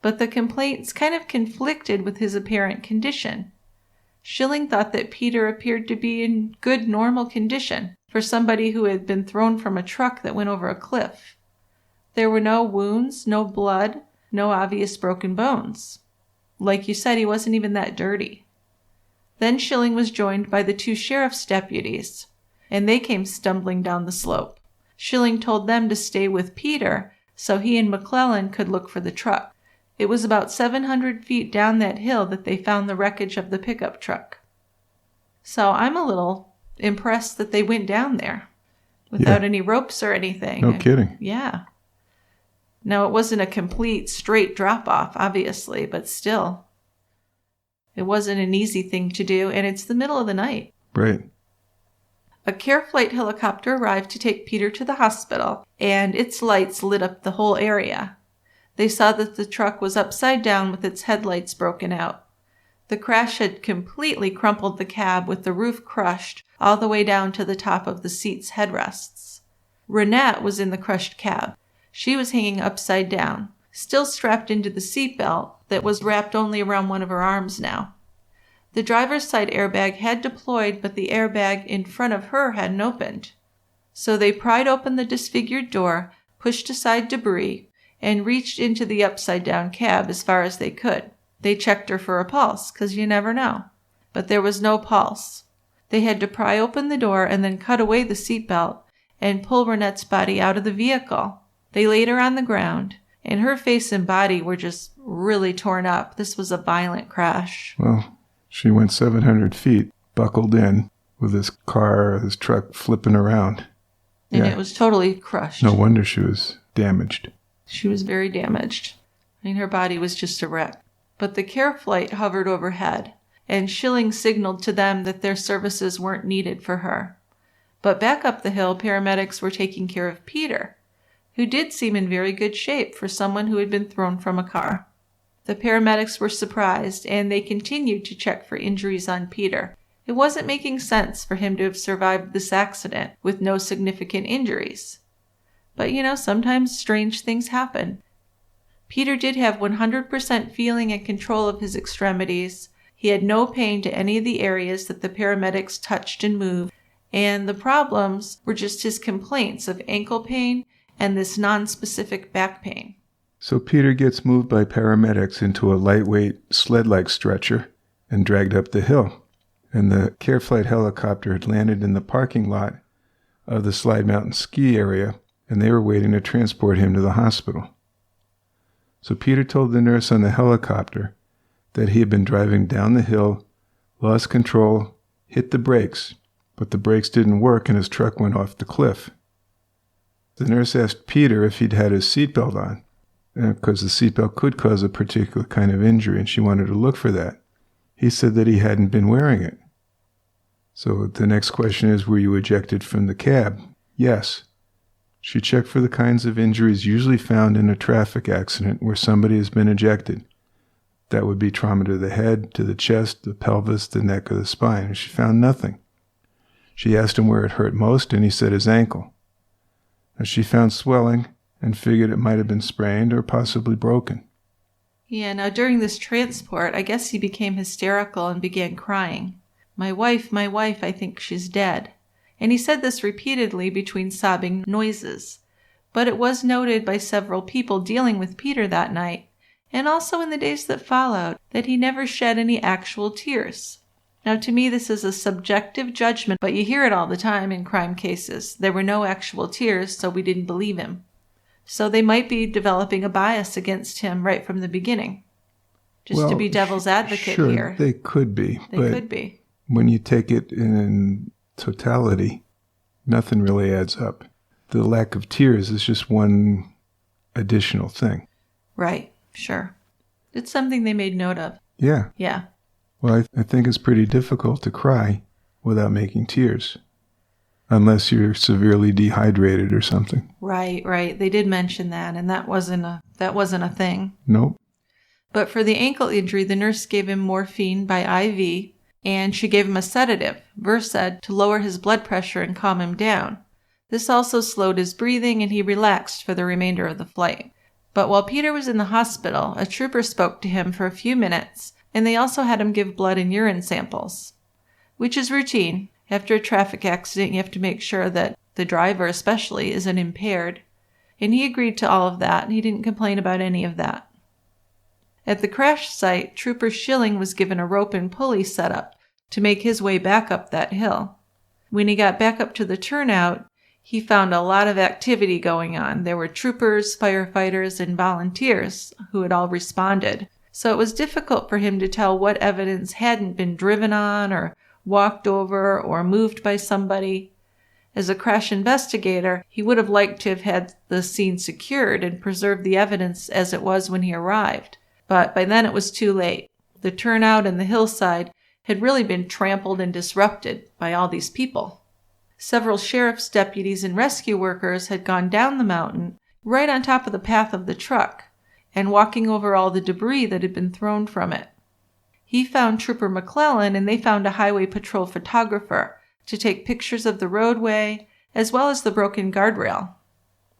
Speaker 7: But the complaints kind of conflicted with his apparent condition. Schilling thought that Peter appeared to be in good, normal condition for somebody who had been thrown from a truck that went over a cliff. There were no wounds, no blood, no obvious broken bones. Like you said, he wasn't even that dirty. Then Schilling was joined by the 2 sheriff's deputies, and they came stumbling down the slope. Schilling told them to stay with Peter so he and McClellan could look for the truck. It was about 700 feet down that hill that they found the wreckage of the pickup truck. So I'm a little impressed that they went down there without any ropes or anything.
Speaker 8: No kidding.
Speaker 7: Yeah. Now, it wasn't a complete straight drop-off, obviously, but still. It wasn't an easy thing to do, and it's the middle of the night.
Speaker 8: Right.
Speaker 7: A care flight helicopter arrived to take Peter to the hospital, and its lights lit up the whole area. They saw that the truck was upside down with its headlights broken out. The crash had completely crumpled the cab with the roof crushed all the way down to the top of the seat's headrests. Rinette was in the crushed cab. She was hanging upside down, still strapped into the seatbelt that was wrapped only around one of her arms now. The driver's side airbag had deployed, but the airbag in front of her hadn't opened. So they pried open the disfigured door, pushed aside debris, and reached into the upside-down cab as far as they could. They checked her for a pulse, 'cause you never know. But there was no pulse. They had to pry open the door and then cut away the seatbelt and pull Rinette's body out of the vehicle. They laid her on the ground, and her face and body were just really torn up. This was a violent crash.
Speaker 8: Well, she went 700 feet, buckled in, with this truck flipping around.
Speaker 7: And it was totally crushed.
Speaker 8: No wonder she was damaged.
Speaker 7: She was very damaged. I mean, her body was just a wreck. But the care flight hovered overhead, and Schilling signaled to them that their services weren't needed for her. But back up the hill, paramedics were taking care of Peter, who did seem in very good shape for someone who had been thrown from a car. The paramedics were surprised, and they continued to check for injuries on Peter. It wasn't making sense for him to have survived this accident with no significant injuries. But, sometimes strange things happen. Peter did have 100% feeling and control of his extremities. He had no pain to any of the areas that the paramedics touched and moved, and the problems were just his complaints of ankle pain and this non-specific back pain.
Speaker 8: So Peter gets moved by paramedics into a lightweight sled-like stretcher and dragged up the hill. And the care flight helicopter had landed in the parking lot of the Slide Mountain ski area, and they were waiting to transport him to the hospital. So Peter told the nurse on the helicopter that he had been driving down the hill, lost control, hit the brakes, but the brakes didn't work and his truck went off the cliff. The nurse asked Peter if he'd had his seatbelt on, because the seatbelt could cause a particular kind of injury, and she wanted to look for that. He said that he hadn't been wearing it. So the next question is, were you ejected from the cab? Yes. She checked for the kinds of injuries usually found in a traffic accident where somebody has been ejected. That would be trauma to the head, to the chest, the pelvis, the neck, or the spine, and she found nothing. She asked him where it hurt most, and he said his ankle. Now, she found swelling and figured it might have been sprained or possibly broken.
Speaker 7: Yeah, now during this transport, I guess he became hysterical and began crying. My wife, I think she's dead. And he said this repeatedly between sobbing noises. But it was noted by several people dealing with Peter that night, and also in the days that followed, that he never shed any actual tears. Now, to me, this is a subjective judgment, but you hear it all the time in crime cases. There were no actual tears, so we didn't believe him. So they might be developing a bias against him right from the beginning. Just to be devil's advocate
Speaker 8: sure,
Speaker 7: here.
Speaker 8: They could be.
Speaker 7: They could be.
Speaker 8: When you take it in totality, nothing really adds up. The lack of tears is just one additional thing.
Speaker 7: Right, sure. It's something they made note of.
Speaker 8: Yeah.
Speaker 7: Yeah.
Speaker 8: Well, I think it's pretty difficult to cry without making tears, unless you're severely dehydrated or something.
Speaker 7: Right. They did mention that, and that wasn't a thing.
Speaker 8: Nope.
Speaker 7: But for the ankle injury, the nurse gave him morphine by IV, and she gave him a sedative, Versed, to lower his blood pressure and calm him down. This also slowed his breathing, and he relaxed for the remainder of the flight. But while Peter was in the hospital, a trooper spoke to him for a few minutes, and they also had him give blood and urine samples, which is routine. After a traffic accident, you have to make sure that the driver especially isn't impaired. And he agreed to all of that, and he didn't complain about any of that. At the crash site, Trooper Schilling was given a rope and pulley set up to make his way back up that hill. When he got back up to the turnout, he found a lot of activity going on. There were troopers, firefighters, and volunteers who had all responded. So it was difficult for him to tell what evidence hadn't been driven on or walked over or moved by somebody. As a crash investigator, he would have liked to have had the scene secured and preserved the evidence as it was when he arrived. But by then it was too late. The turnout and the hillside had really been trampled and disrupted by all these people. Several sheriff's deputies and rescue workers had gone down the mountain right on top of the path of the truck and walking over all the debris that had been thrown from it. He found Trooper McClellan, and they found a highway patrol photographer to take pictures of the roadway as well as the broken guardrail.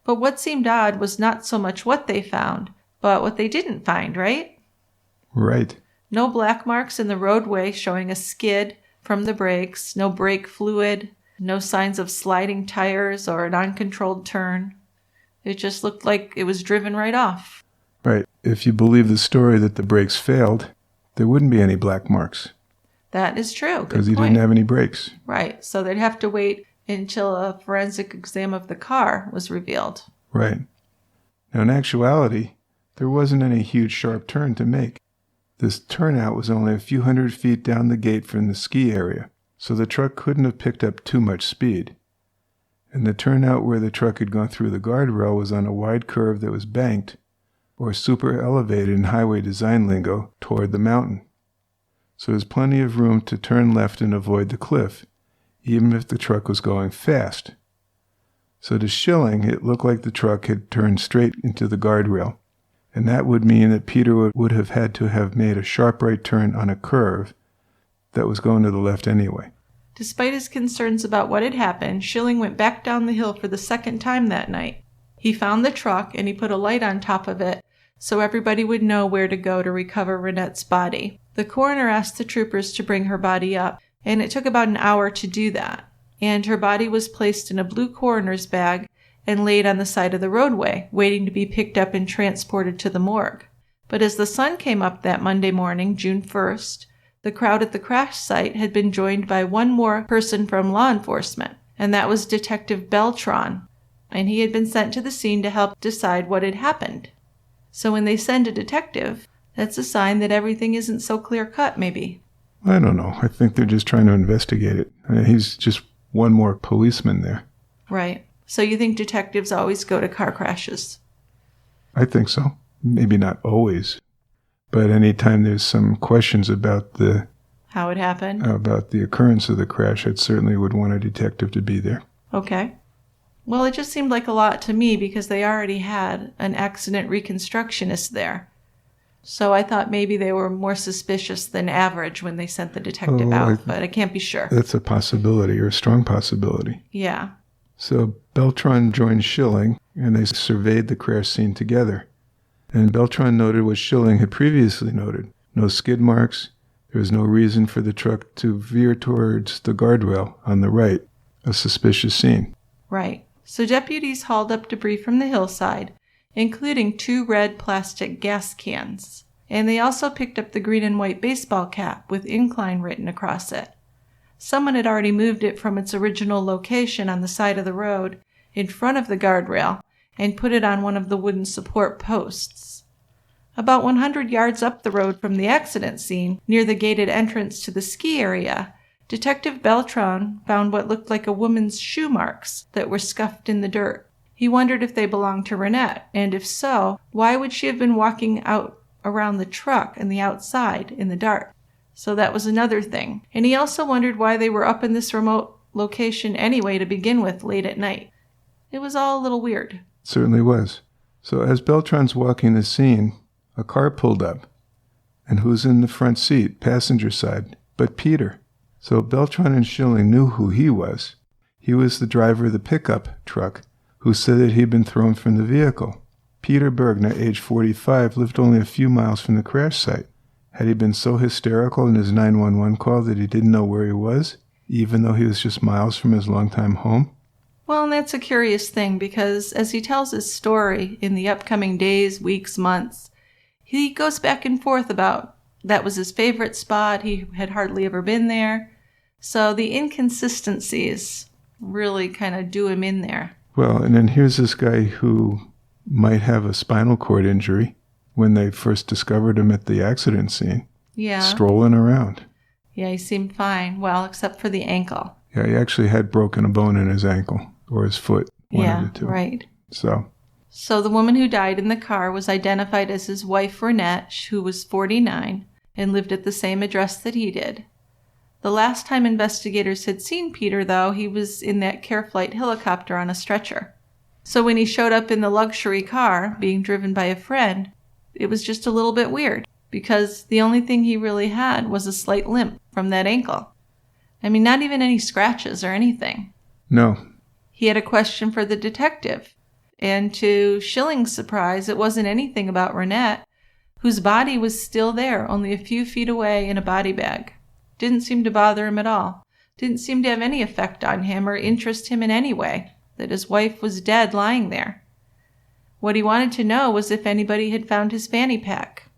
Speaker 7: But what seemed odd was not so much what they found, but what they didn't find, right?
Speaker 8: Right.
Speaker 7: No black marks in the roadway showing a skid from the brakes, no brake fluid, no signs of sliding tires or an uncontrolled turn. It just looked like it was driven right off.
Speaker 8: Right. If you believe the story that the brakes failed, there wouldn't be any black marks.
Speaker 7: That is true.
Speaker 8: Because he didn't have any brakes.
Speaker 7: Right. So they'd have to wait until a forensic exam of the car was revealed.
Speaker 8: Right. Now, in actuality, there wasn't any huge sharp turn to make. This turnout was only a few hundred feet down the gate from the ski area, so the truck couldn't have picked up too much speed. And the turnout where the truck had gone through the guardrail was on a wide curve that was banked, or super elevated in highway design lingo, toward the mountain. So there's plenty of room to turn left and avoid the cliff, even if the truck was going fast. So to Schilling, it looked like the truck had turned straight into the guardrail, and that would mean that Peter would have had to have made a sharp right turn on a curve that was going to the left anyway.
Speaker 7: Despite his concerns about what had happened, Schilling went back down the hill for the second time that night. He found the truck and he put a light on top of it so everybody would know where to go to recover Rinette's body. The coroner asked the troopers to bring her body up, and it took about an hour to do that. And her body was placed in a blue coroner's bag and laid on the side of the roadway, waiting to be picked up and transported to the morgue. But as the sun came up that Monday morning, June 1st, the crowd at the crash site had been joined by one more person from law enforcement, and that was Detective Beltran, and he had been sent to the scene to help decide what had happened. So when they send a detective, that's a sign that everything isn't so clear-cut, maybe.
Speaker 8: I don't know. I think they're just trying to investigate it. I mean, he's just one more policeman there.
Speaker 7: Right. So you think detectives always go to car crashes?
Speaker 8: I think so. Maybe not always. But anytime there's some questions about
Speaker 7: how it happened?
Speaker 8: About the occurrence of the crash, I certainly would want a detective to be there.
Speaker 7: Okay. Well, it just seemed like a lot to me because they already had an accident reconstructionist there. So I thought maybe they were more suspicious than average when they sent the detective out, but I can't be sure.
Speaker 8: That's a possibility, or a strong possibility.
Speaker 7: Yeah.
Speaker 8: So Beltran joined Schilling, and they surveyed the crash scene together. And Beltran noted what Schilling had previously noted. No skid marks. There was no reason for the truck to veer towards the guardrail on the right. A suspicious scene.
Speaker 7: Right. So deputies hauled up debris from the hillside, including 2 red plastic gas cans. And they also picked up the green and white baseball cap with incline written across it. Someone had already moved it from its original location on the side of the road in front of the guardrail and put it on one of the wooden support posts. About 100 yards up the road from the accident scene, near the gated entrance to the ski area, Detective Beltran found what looked like a woman's shoe marks that were scuffed in the dirt. He wondered if they belonged to Rinette, and if so, why would she have been walking out around the truck and the outside in the dark? So that was another thing. And he also wondered why they were up in this remote location anyway to begin with late at night. It was all a little weird.
Speaker 8: It certainly was. So as Beltran's walking the scene, a car pulled up. And who's in the front seat, passenger side, but Peter? So Beltran and Schilling knew who he was. He was the driver of the pickup truck who said that he'd been thrown from the vehicle. Peter Bergna, age 45, lived only a few miles from the crash site. Had he been so hysterical in his 911 call that he didn't know where he was, even though he was just miles from his longtime home?
Speaker 7: Well, and that's a curious thing because as he tells his story in the upcoming days, weeks, months, he goes back and forth about that was his favorite spot. He had hardly ever been there. So the inconsistencies really kind of do him in there.
Speaker 8: Well, and then here's this guy who might have a spinal cord injury when they first discovered him at the accident scene.
Speaker 7: Yeah.
Speaker 8: Strolling around.
Speaker 7: Yeah, he seemed fine. Well, except for the ankle.
Speaker 8: Yeah, he actually had broken a bone in his ankle or his foot. One
Speaker 7: Yeah,
Speaker 8: of the two.
Speaker 7: right.
Speaker 8: So
Speaker 7: the woman who died in the car was identified as his wife, Rinette, who was 49 and lived at the same address that he did. The last time investigators had seen Peter, though, he was in that Care Flight helicopter on a stretcher. So when he showed up in the luxury car, being driven by a friend, it was just a little bit weird, because the only thing he really had was a slight limp from that ankle. I mean, not even any scratches or anything.
Speaker 8: No.
Speaker 7: He had a question for the detective, and to Schilling's surprise, it wasn't anything about Rinette, whose body was still there, only a few feet away in a body bag. Didn't seem to bother him at all. Didn't seem to have any effect on him or interest him in any way, that his wife was dead lying there. What he wanted to know was if anybody had found his fanny pack.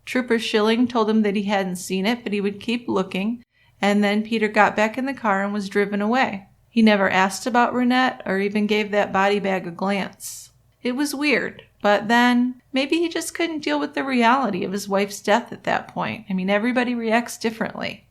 Speaker 7: Trooper Schilling told him that he hadn't seen it, but he would keep looking, and then Peter got back in the car and was driven away. He never asked about Rinette or even gave that body bag a glance. It was weird, but then maybe he just couldn't deal with the reality of his wife's death at that point. I mean, everybody reacts differently.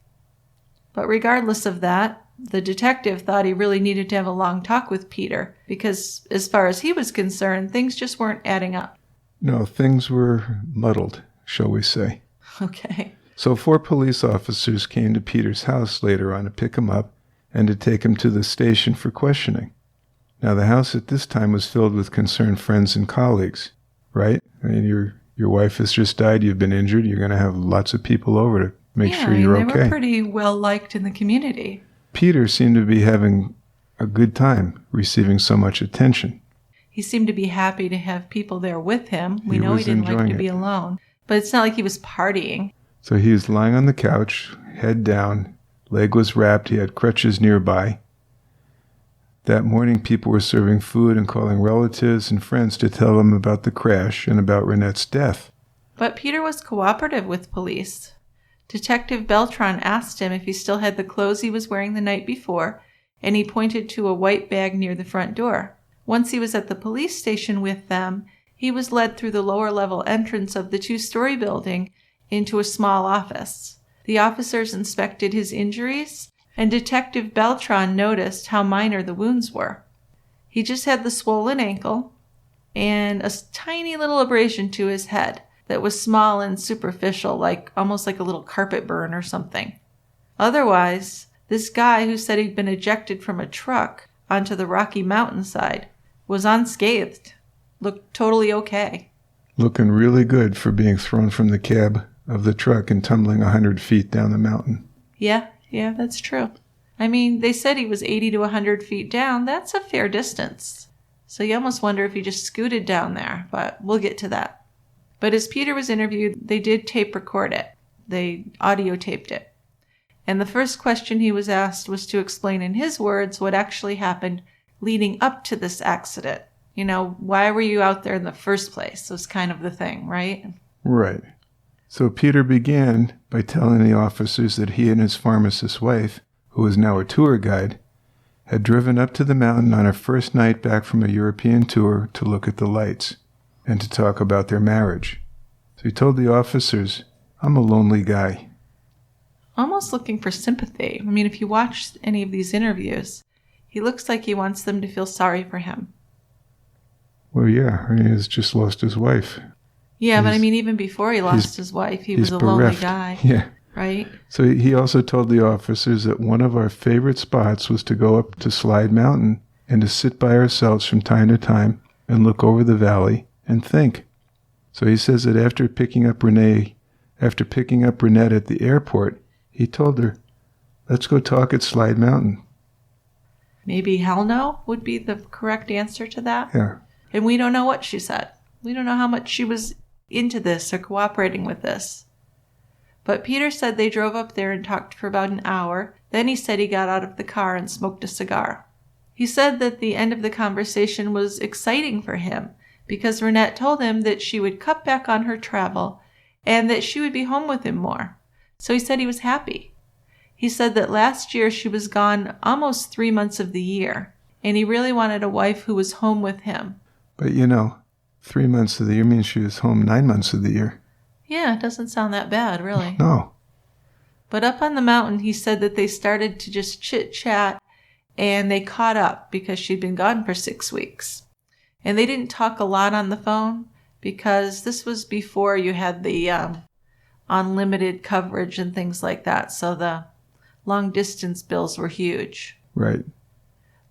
Speaker 7: But regardless of that, the detective thought he really needed to have a long talk with Peter because, as far as he was concerned, things just weren't adding up.
Speaker 8: No, things were muddled, shall we say.
Speaker 7: Okay.
Speaker 8: So 4 police officers came to Peter's house later on to pick him up and to take him to the station for questioning. Now, the house at this time was filled with concerned friends and colleagues, right? I mean, your wife has just died, you've been injured, you're going to have lots of people over to make sure you're okay.
Speaker 7: They were pretty well liked in the community.
Speaker 8: Peter seemed to be having a good time receiving so much attention.
Speaker 7: He seemed to be happy to have people there with him. We
Speaker 8: He
Speaker 7: know he
Speaker 8: was
Speaker 7: didn't like to
Speaker 8: enjoying
Speaker 7: be
Speaker 8: it.
Speaker 7: alone, but it's not like he was partying.
Speaker 8: So he was lying on the couch, head down, leg was wrapped, he had crutches nearby. That morning, people were serving food and calling relatives and friends to tell them about the crash and about Rinette's death.
Speaker 7: But Peter was cooperative with police. Detective Beltran asked him if he still had the clothes he was wearing the night before, and he pointed to a white bag near the front door. Once he was at the police station with them, he was led through the lower-level entrance of the 2-story building into a small office. The officers inspected his injuries, and Detective Beltran noticed how minor the wounds were. He just had the swollen ankle and a tiny little abrasion to his head that was small and superficial, almost like a little carpet burn or something. Otherwise, this guy who said he'd been ejected from a truck onto the rocky mountainside was unscathed, looked totally okay.
Speaker 8: Looking really good for being thrown from the cab of the truck and tumbling 100 feet down the mountain.
Speaker 7: Yeah, that's true. I mean, they said he was 80 to 100 feet down. That's a fair distance. So you almost wonder if he just scooted down there, but we'll get to that. But as Peter was interviewed, they did tape record it. They audio taped it. And the first question he was asked was to explain in his words what actually happened leading up to this accident. You know, why were you out there in the first place? Was kind of the thing, right?
Speaker 8: Right. So Peter began by telling the officers that he and his pharmacist wife, who was now a tour guide, had driven up to the mountain on her first night back from a European tour to look at the lights and to talk about their marriage. So he told the officers, "I'm a lonely guy."
Speaker 7: Almost looking for sympathy. I mean, if you watch any of these interviews, he looks like he wants them to feel sorry for him.
Speaker 8: Well, yeah, he's just lost his wife.
Speaker 7: Yeah, but I mean, even before he lost his wife, he was a
Speaker 8: bereft.
Speaker 7: lonely guy.
Speaker 8: Yeah.
Speaker 7: Right?
Speaker 8: So he also told the officers that one of our favorite spots was to go up to Slide Mountain and to sit by ourselves from time to time and look over the valley and think. So he says that after picking up Rinette at the airport, he told her, "Let's go talk at Slide Mountain."
Speaker 7: Maybe hell no would be the correct answer to that.
Speaker 8: Yeah.
Speaker 7: And we don't know what she said. We don't know how much she was into this or cooperating with this. But Peter said they drove up there and talked for about an hour. Then he said he got out of the car and smoked a cigar. He said that the end of the conversation was exciting for him because Rinette told him that she would cut back on her travel and that she would be home with him more. So he said he was happy. He said that last year she was gone almost 3 months of the year, and he really wanted a wife who was home with him.
Speaker 8: But 3 months of the year means she was home 9 months of the year.
Speaker 7: Yeah, it doesn't sound that bad, really.
Speaker 8: No.
Speaker 7: But up on the mountain, he said that they started to just chit-chat, and they caught up because she'd been gone for 6 weeks. And they didn't talk a lot on the phone because this was before you had the unlimited coverage and things like that, so the long-distance bills were huge.
Speaker 8: Right.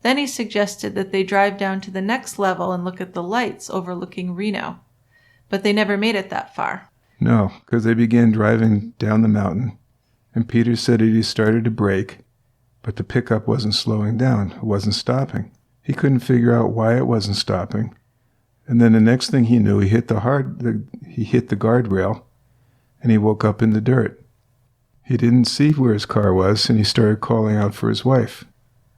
Speaker 7: Then he suggested that they drive down to the next level and look at the lights overlooking Reno. But they never made it that far.
Speaker 8: No, because they began driving down the mountain, and Peter said that he started to brake, but the pickup wasn't slowing down. It wasn't stopping. He couldn't figure out why it wasn't stopping. And then the next thing he knew, he hit the guardrail, and he woke up in the dirt. He didn't see where his car was, and he started calling out for his wife.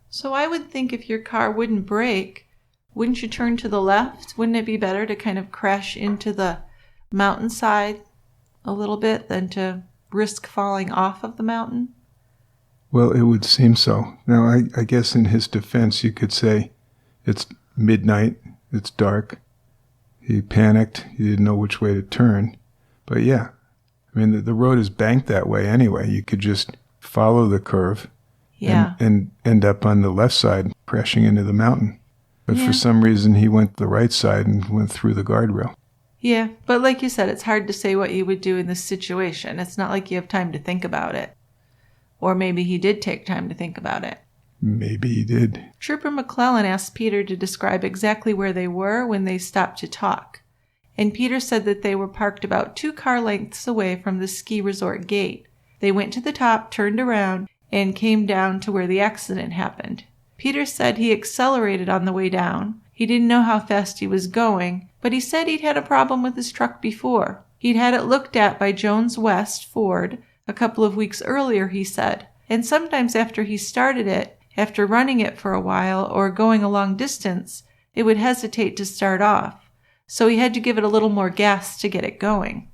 Speaker 7: So I would think if your car wouldn't brake, wouldn't you turn to the left? Wouldn't it be better to kind of crash into the mountainside a little bit than to risk falling off of the mountain?
Speaker 8: Well, it would seem so. Now, I guess in his defense, you could say it's midnight, it's dark. He panicked. He didn't know which way to turn. But yeah, I mean, the road is banked that way anyway. You could just follow the curve and end up on the left side, crashing into the mountain. But for some reason, he went the right side and went through the guardrail.
Speaker 7: Yeah, but like you said, it's hard to say what you would do in this situation. It's not like you have time to think about it. Or maybe he did take time to think about it.
Speaker 8: Maybe he did.
Speaker 7: Trooper McClellan asked Peter to describe exactly where they were when they stopped to talk. And Peter said that they were parked about 2 car lengths away from the ski resort gate. They went to the top, turned around, and came down to where the accident happened. Peter said he accelerated on the way down. He didn't know how fast he was going, but he said he'd had a problem with his truck before. He'd had it looked at by Jones West Ford a couple of weeks earlier, he said. And sometimes after he started it, after running it for a while or going a long distance, it would hesitate to start off. So he had to give it a little more gas to get it going.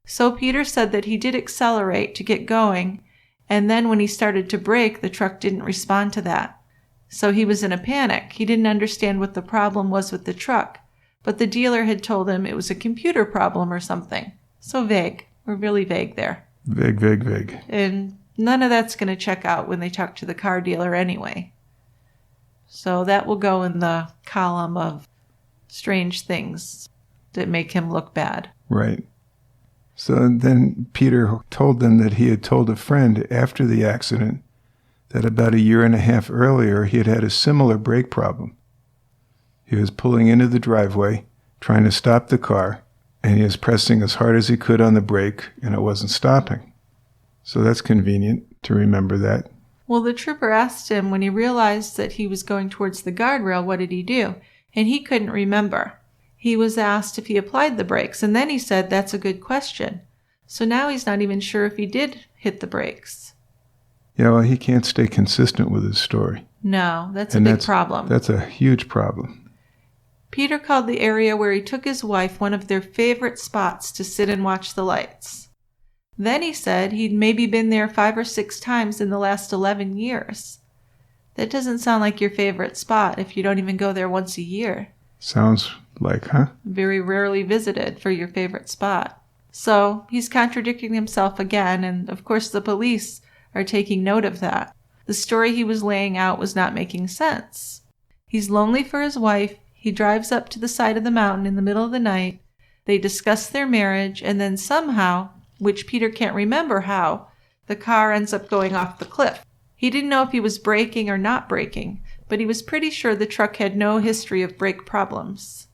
Speaker 7: So Peter said that he did accelerate to get going, and then when he started to brake, the truck didn't respond to that. So he was in a panic. He didn't understand what the problem was with the truck, but the dealer had told him it was a computer problem or something. So vague. We're really vague there.
Speaker 8: Vague.
Speaker 7: And none of that's going to check out when they talk to the car dealer anyway. So that will go in the column of strange things that make him look bad.
Speaker 8: Right. So then Peter told them that he had told a friend after the accident that about 1.5 years earlier he had had a similar brake problem. He was pulling into the driveway, trying to stop the car, and he was pressing as hard as he could on the brake, and it wasn't stopping. So that's convenient to remember that.
Speaker 7: Well, the trooper asked him when he realized that he was going towards the guardrail, what did he do? And he couldn't remember. He was asked if he applied the brakes, and then he said, that's a good question. So now he's not even sure if he did hit the brakes.
Speaker 8: Yeah, well, he can't stay consistent with his story.
Speaker 7: No, that's a big problem.
Speaker 8: That's a huge problem.
Speaker 7: Peter called the area where he took his wife one of their favorite spots to sit and watch the lights. Then he said he'd maybe been there 5 or 6 times in the last 11 years. That doesn't sound like your favorite spot if you don't even go there once a year.
Speaker 8: Sounds like, huh?
Speaker 7: Very rarely visited for your favorite spot. So he's contradicting himself again, and of course the police are taking note of that. The story he was laying out was not making sense. He's lonely for his wife. He drives up to the side of the mountain in the middle of the night. They discuss their marriage, and then somehow, which Peter can't remember how, the car ends up going off the cliff. He didn't know if he was braking or not braking, but he was pretty sure the truck had no history of brake problems.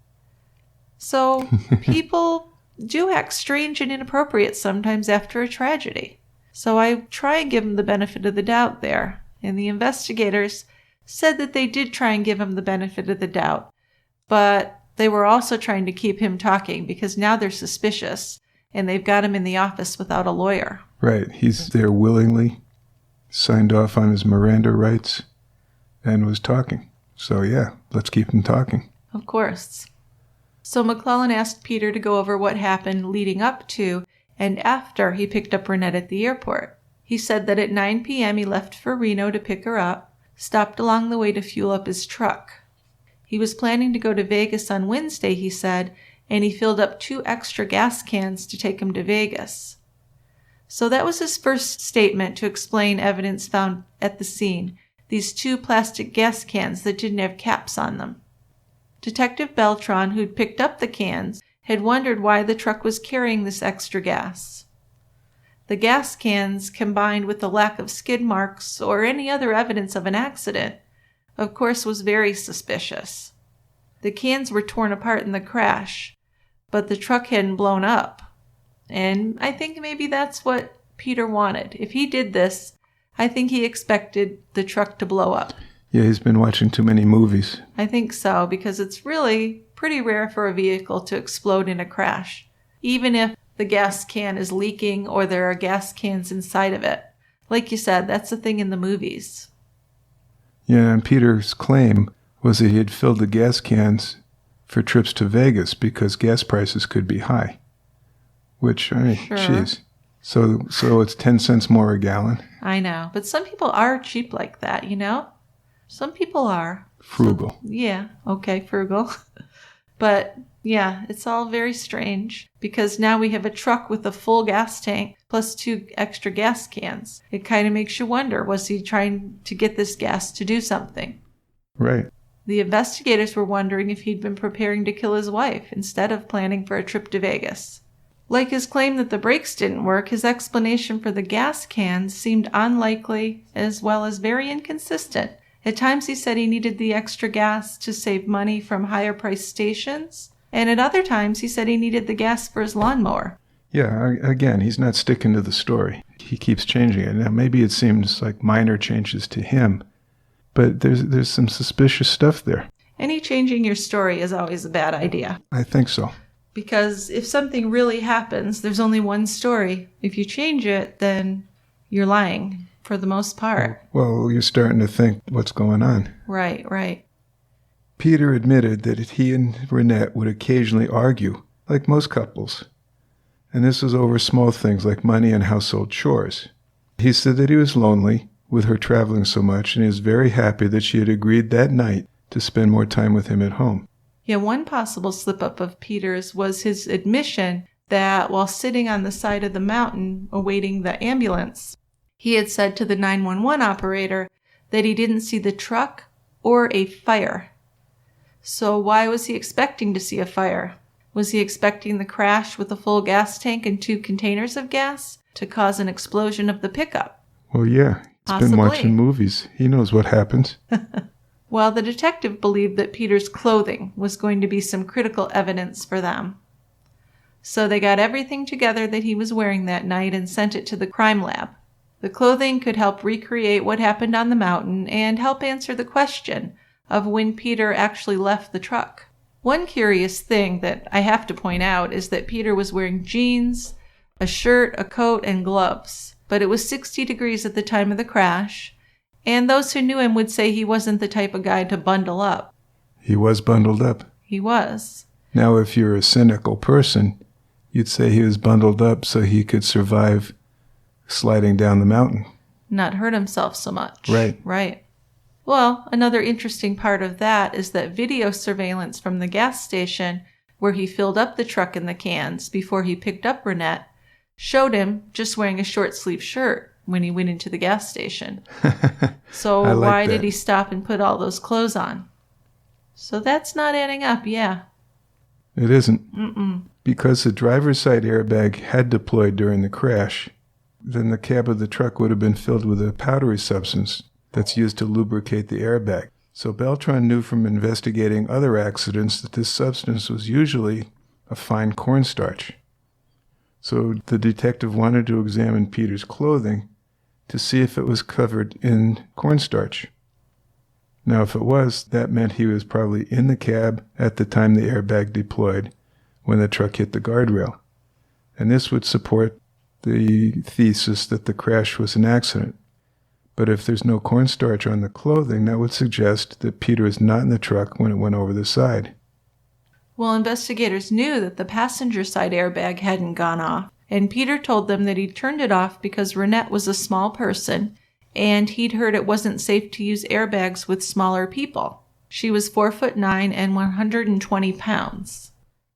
Speaker 7: So people do act strange and inappropriate sometimes after a tragedy. So I try and give him the benefit of the doubt there. And the investigators said that they did try and give him the benefit of the doubt, but they were also trying to keep him talking because now they're suspicious and they've got him in the office without a lawyer.
Speaker 8: Right. He's there willingly, signed off on his Miranda rights, and was talking. So yeah, let's keep him talking.
Speaker 7: Of course. So McClellan asked Peter to go over what happened leading up to and after he picked up Rinette at the airport. He said that at 9 p.m. he left for Reno to pick her up, stopped along the way to fuel up his truck. He was planning to go to Vegas on Wednesday, he said, and he filled up 2 extra gas cans to take him to Vegas. So that was his first statement to explain evidence found at the scene, these 2 plastic gas cans that didn't have caps on them. Detective Beltran, who'd picked up the cans, had wondered why the truck was carrying this extra gas. The gas cans, combined with the lack of skid marks or any other evidence of an accident, of course was very suspicious. The cans were torn apart in the crash, but the truck hadn't blown up. And I think maybe that's what Peter wanted. If he did this, I think he expected the truck to blow up.
Speaker 8: Yeah, he's been watching too many movies.
Speaker 7: I think so, because it's really pretty rare for a vehicle to explode in a crash, even if the gas can is leaking or there are gas cans inside of it. Like you said, that's the thing in the movies.
Speaker 8: Yeah, and Peter's claim was that he had filled the gas cans for trips to Vegas because gas prices could be high. Which, I mean,
Speaker 7: Sure.
Speaker 8: geez. So it's 10 cents more a gallon.
Speaker 7: I know, but some people are cheap like that, you know? Some people are.
Speaker 8: Frugal.
Speaker 7: Yeah, okay, frugal. But yeah, it's all very strange because now we have a truck with a full gas tank plus 2 extra gas cans. It kind of makes you wonder, was he trying to get this gas to do something?
Speaker 8: Right.
Speaker 7: The investigators were wondering if he'd been preparing to kill his wife instead of planning for a trip to Vegas. Like his claim that the brakes didn't work, his explanation for the gas cans seemed unlikely as well as very inconsistent. At times he said he needed the extra gas to save money from higher-priced stations, and at other times he said he needed the gas for his lawnmower.
Speaker 8: Yeah, again, he's not sticking to the story. He keeps changing it. Now, maybe it seems like minor changes to him, but there's some suspicious stuff there.
Speaker 7: Any changing your story is always a bad idea.
Speaker 8: I think so.
Speaker 7: Because if something really happens, there's only one story. If you change it, then you're lying for the most part.
Speaker 8: Well, you're starting to think what's going on.
Speaker 7: Right.
Speaker 8: Peter admitted that he and Rinette would occasionally argue, like most couples. And this was over small things like money and household chores. He said that he was lonely with her traveling so much, and he was very happy that she had agreed that night to spend more time with him at home.
Speaker 7: Yeah, one possible slip-up of Peter's was his admission that while sitting on the side of the mountain awaiting the ambulance, he had said to the 911 operator that he didn't see the truck or a fire. So why was he expecting to see a fire? Was he expecting the crash with a full gas tank and 2 containers of gas to cause an explosion of the pickup?
Speaker 8: Well, yeah, he's been watching movies. He knows what happens.
Speaker 7: Well, the detective believed that Peter's clothing was going to be some critical evidence for them. So they got everything together that he was wearing that night and sent it to the crime lab. The clothing could help recreate what happened on the mountain and help answer the question of when Peter actually left the truck. One curious thing that I have to point out is that Peter was wearing jeans, a shirt, a coat, and gloves. But it was 60 degrees at the time of the crash, and those who knew him would say he wasn't the type of guy to bundle up.
Speaker 8: He was bundled up.
Speaker 7: He was.
Speaker 8: Now, if you're a cynical person, you'd say he was bundled up so he could survive sliding down the mountain.
Speaker 7: Not hurt himself so much.
Speaker 8: Right.
Speaker 7: Well, another interesting part of that is that video surveillance from the gas station where he filled up the truck in the cans before he picked up Rinette showed him just wearing a short-sleeved shirt when he went into the gas station. So why did he stop and put all those clothes on? So that's not adding up, yeah.
Speaker 8: It isn't. Because the driver's side airbag had deployed during the crash, then the cab of the truck would have been filled with a powdery substance that's used to lubricate the airbag. So Beltran knew from investigating other accidents that this substance was usually a fine cornstarch. So the detective wanted to examine Peter's clothing to see if it was covered in cornstarch. Now, if it was, that meant he was probably in the cab at the time the airbag deployed when the truck hit the guardrail. And this would support the thesis that the crash was an accident. But if there's no cornstarch on the clothing, that would suggest that Peter was not in the truck when it went over the side.
Speaker 7: Well, investigators knew that the passenger side airbag hadn't gone off, and Peter told them that he'd turned it off because Rinette was a small person, and he'd heard it wasn't safe to use airbags with smaller people. She was 4'9" and 120 pounds.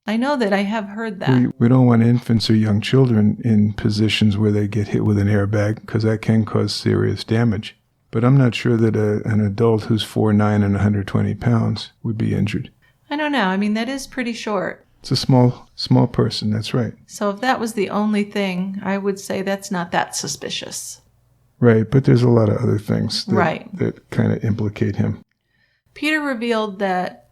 Speaker 7: I know that I have heard that.
Speaker 8: We don't want infants or young children in positions where they get hit with an airbag because that can cause serious damage. But I'm not sure that an adult who's 4'9" and 120 pounds would be injured.
Speaker 7: I don't know. I mean, that is pretty short.
Speaker 8: It's a small person, that's right.
Speaker 7: So if that was the only thing, I would say that's not that suspicious.
Speaker 8: Right, but there's a lot of other things
Speaker 7: Right.
Speaker 8: that kind of implicate him.
Speaker 7: Peter revealed that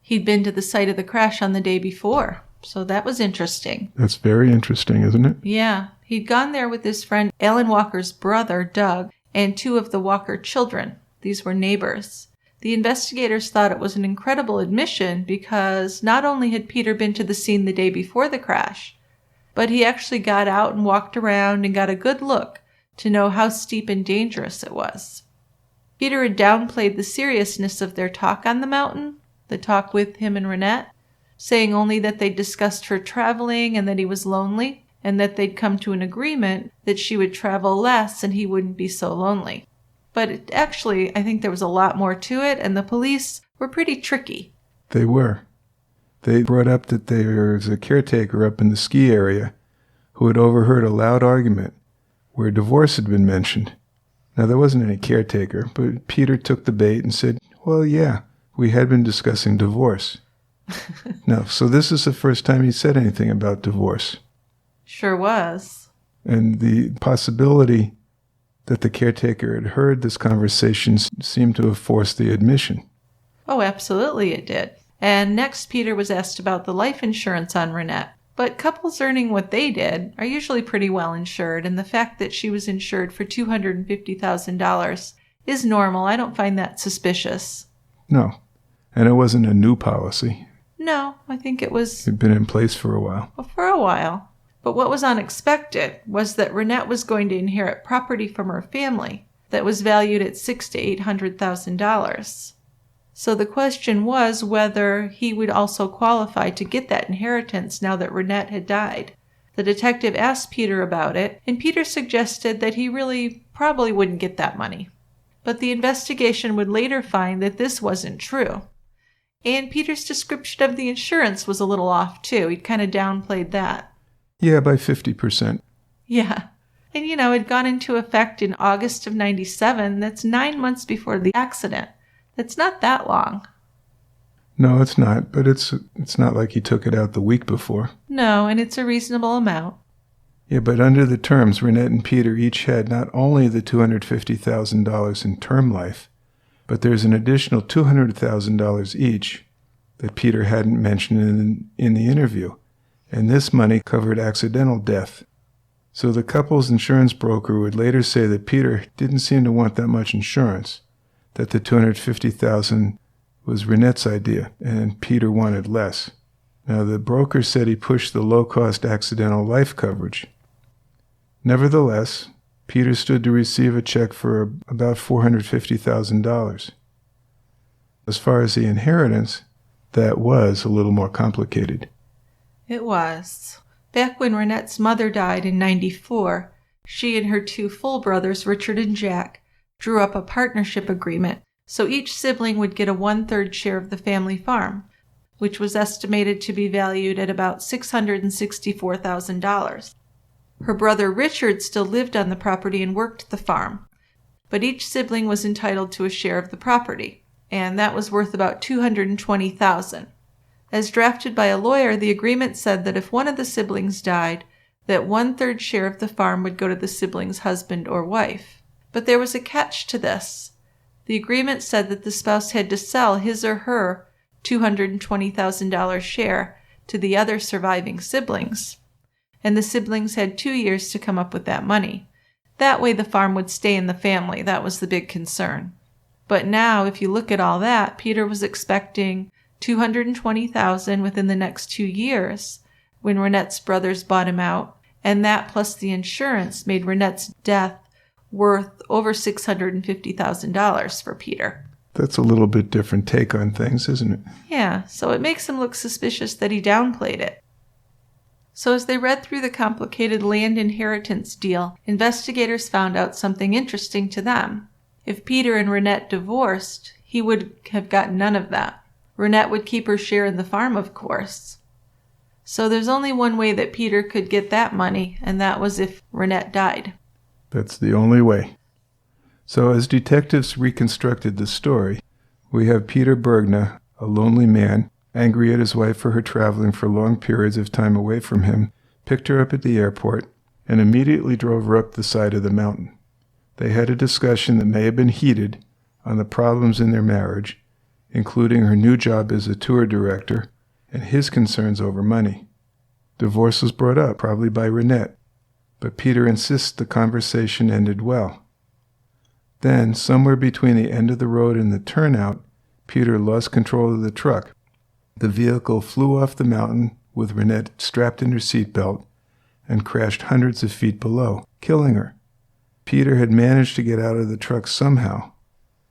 Speaker 7: he'd been to the site of the crash on the day before, so that was interesting.
Speaker 8: That's very interesting, isn't it?
Speaker 7: Yeah, he'd gone there with his friend Alan Walker's brother, Doug, and 2 of the Walker children. These were neighbors. The investigators thought it was an incredible admission because not only had Peter been to the scene the day before the crash, but he actually got out and walked around and got a good look to know how steep and dangerous it was. Peter had downplayed the seriousness of their talk on the mountain, the talk with him and Rinette, saying only that they'd discussed her traveling and that he was lonely, and that they'd come to an agreement that she would travel less and he wouldn't be so lonely. But actually, I think there was a lot more to it, and the police were pretty tricky.
Speaker 8: They were. They brought up that there was a caretaker up in the ski area who had overheard a loud argument where divorce had been mentioned. Now, there wasn't any caretaker, but Peter took the bait and said, well, yeah, we had been discussing divorce. No, so this is the first time he said anything about divorce.
Speaker 7: Sure was.
Speaker 8: And the possibility that the caretaker had heard this conversation seemed to have forced the admission.
Speaker 7: Oh, absolutely it did. And next, Peter was asked about the life insurance on Rinette. But couples earning what they did are usually pretty well insured, and the fact that she was insured for $250,000 is normal. I don't find that suspicious.
Speaker 8: No, and it wasn't a new policy.
Speaker 7: No, I think it was...
Speaker 8: It had been in place for a while.
Speaker 7: Well, for a while. But what was unexpected was that Rinette was going to inherit property from her family that was valued at $600,000 to $800,000. So the question was whether he would also qualify to get that inheritance now that Rinette had died. The detective asked Peter about it, and Peter suggested that he really probably wouldn't get that money. But the investigation would later find that this wasn't true. And Peter's description of the insurance was a little off, too. He'd kind of downplayed that.
Speaker 8: Yeah, by 50%.
Speaker 7: Yeah. And, it'd gone into effect in August of '97. That's 9 months before the accident. That's not that long.
Speaker 8: No, it's not, but it's not like he took it out the week before.
Speaker 7: No, and it's a reasonable amount.
Speaker 8: Yeah, but under the terms, Rinette and Peter each had not only the $250,000 in term life, but there's an additional $200,000 each that Peter hadn't mentioned in the interview, and this money covered accidental death. So the couple's insurance broker would later say that Peter didn't seem to want that much insurance, that the $250,000 was Rinette's idea, and Peter wanted less. Now, the broker said he pushed the low-cost accidental life coverage. Nevertheless, Peter stood to receive a check for about $450,000. As far as the inheritance, that was a little more complicated.
Speaker 7: It was. Back when Rinette's mother died in '94, she and her 2 full brothers, Richard and Jack, drew up a partnership agreement so each sibling would get a 1/3 share of the family farm, which was estimated to be valued at about $664,000. Her brother Richard still lived on the property and worked the farm, but each sibling was entitled to a share of the property, and that was worth about $220,000. As drafted by a lawyer, the agreement said that if one of the siblings died, that 1/3 share of the farm would go to the sibling's husband or wife. But there was a catch to this. The agreement said that the spouse had to sell his or her $220,000 share to the other surviving siblings, and the siblings had 2 years to come up with that money. That way the farm would stay in the family. That was the big concern. But now, if you look at all that, Peter was expecting $220,000 within the next 2 years when Rinette's brothers bought him out, and that plus the insurance made Rinette's death worth over $650,000 for Peter.
Speaker 8: That's a little bit different take on things, isn't it?
Speaker 7: Yeah, so it makes him look suspicious that he downplayed it. So as they read through the complicated land inheritance deal, investigators found out something interesting to them. If Peter and Rinette divorced, he would have gotten none of that. Rinette would keep her share in the farm, of course. So there's only one way that Peter could get that money, and that was if Rinette died.
Speaker 8: That's the only way. So as detectives reconstructed the story, we have Peter Bergna, a lonely man, angry at his wife for her traveling for long periods of time away from him, picked her up at the airport, and immediately drove her up the side of the mountain. They had a discussion that may have been heated on the problems in their marriage, including her new job as a tour director and his concerns over money. Divorce was brought up, probably by Rinette, but Peter insists the conversation ended well. Then, somewhere between the end of the road and the turnout, Peter lost control of the truck. The vehicle flew off the mountain with Rinette strapped in her seatbelt and crashed hundreds of feet below, killing her. Peter had managed to get out of the truck somehow,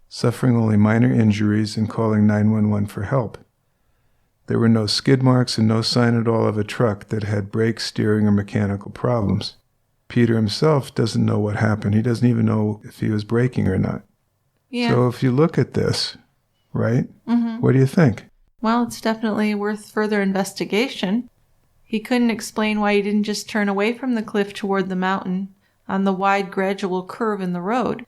Speaker 8: suffering only minor injuries and calling 911 for help. There were no skid marks and no sign at all of a truck that had brakes, steering, or mechanical problems. Peter himself doesn't know what happened. He doesn't even know if he was braking or not.
Speaker 7: Yeah.
Speaker 8: So if you look at this, right, what do you think?
Speaker 7: Well, it's definitely worth further investigation. He couldn't explain why he didn't just turn away from the cliff toward the mountain on the wide, gradual curve in the road.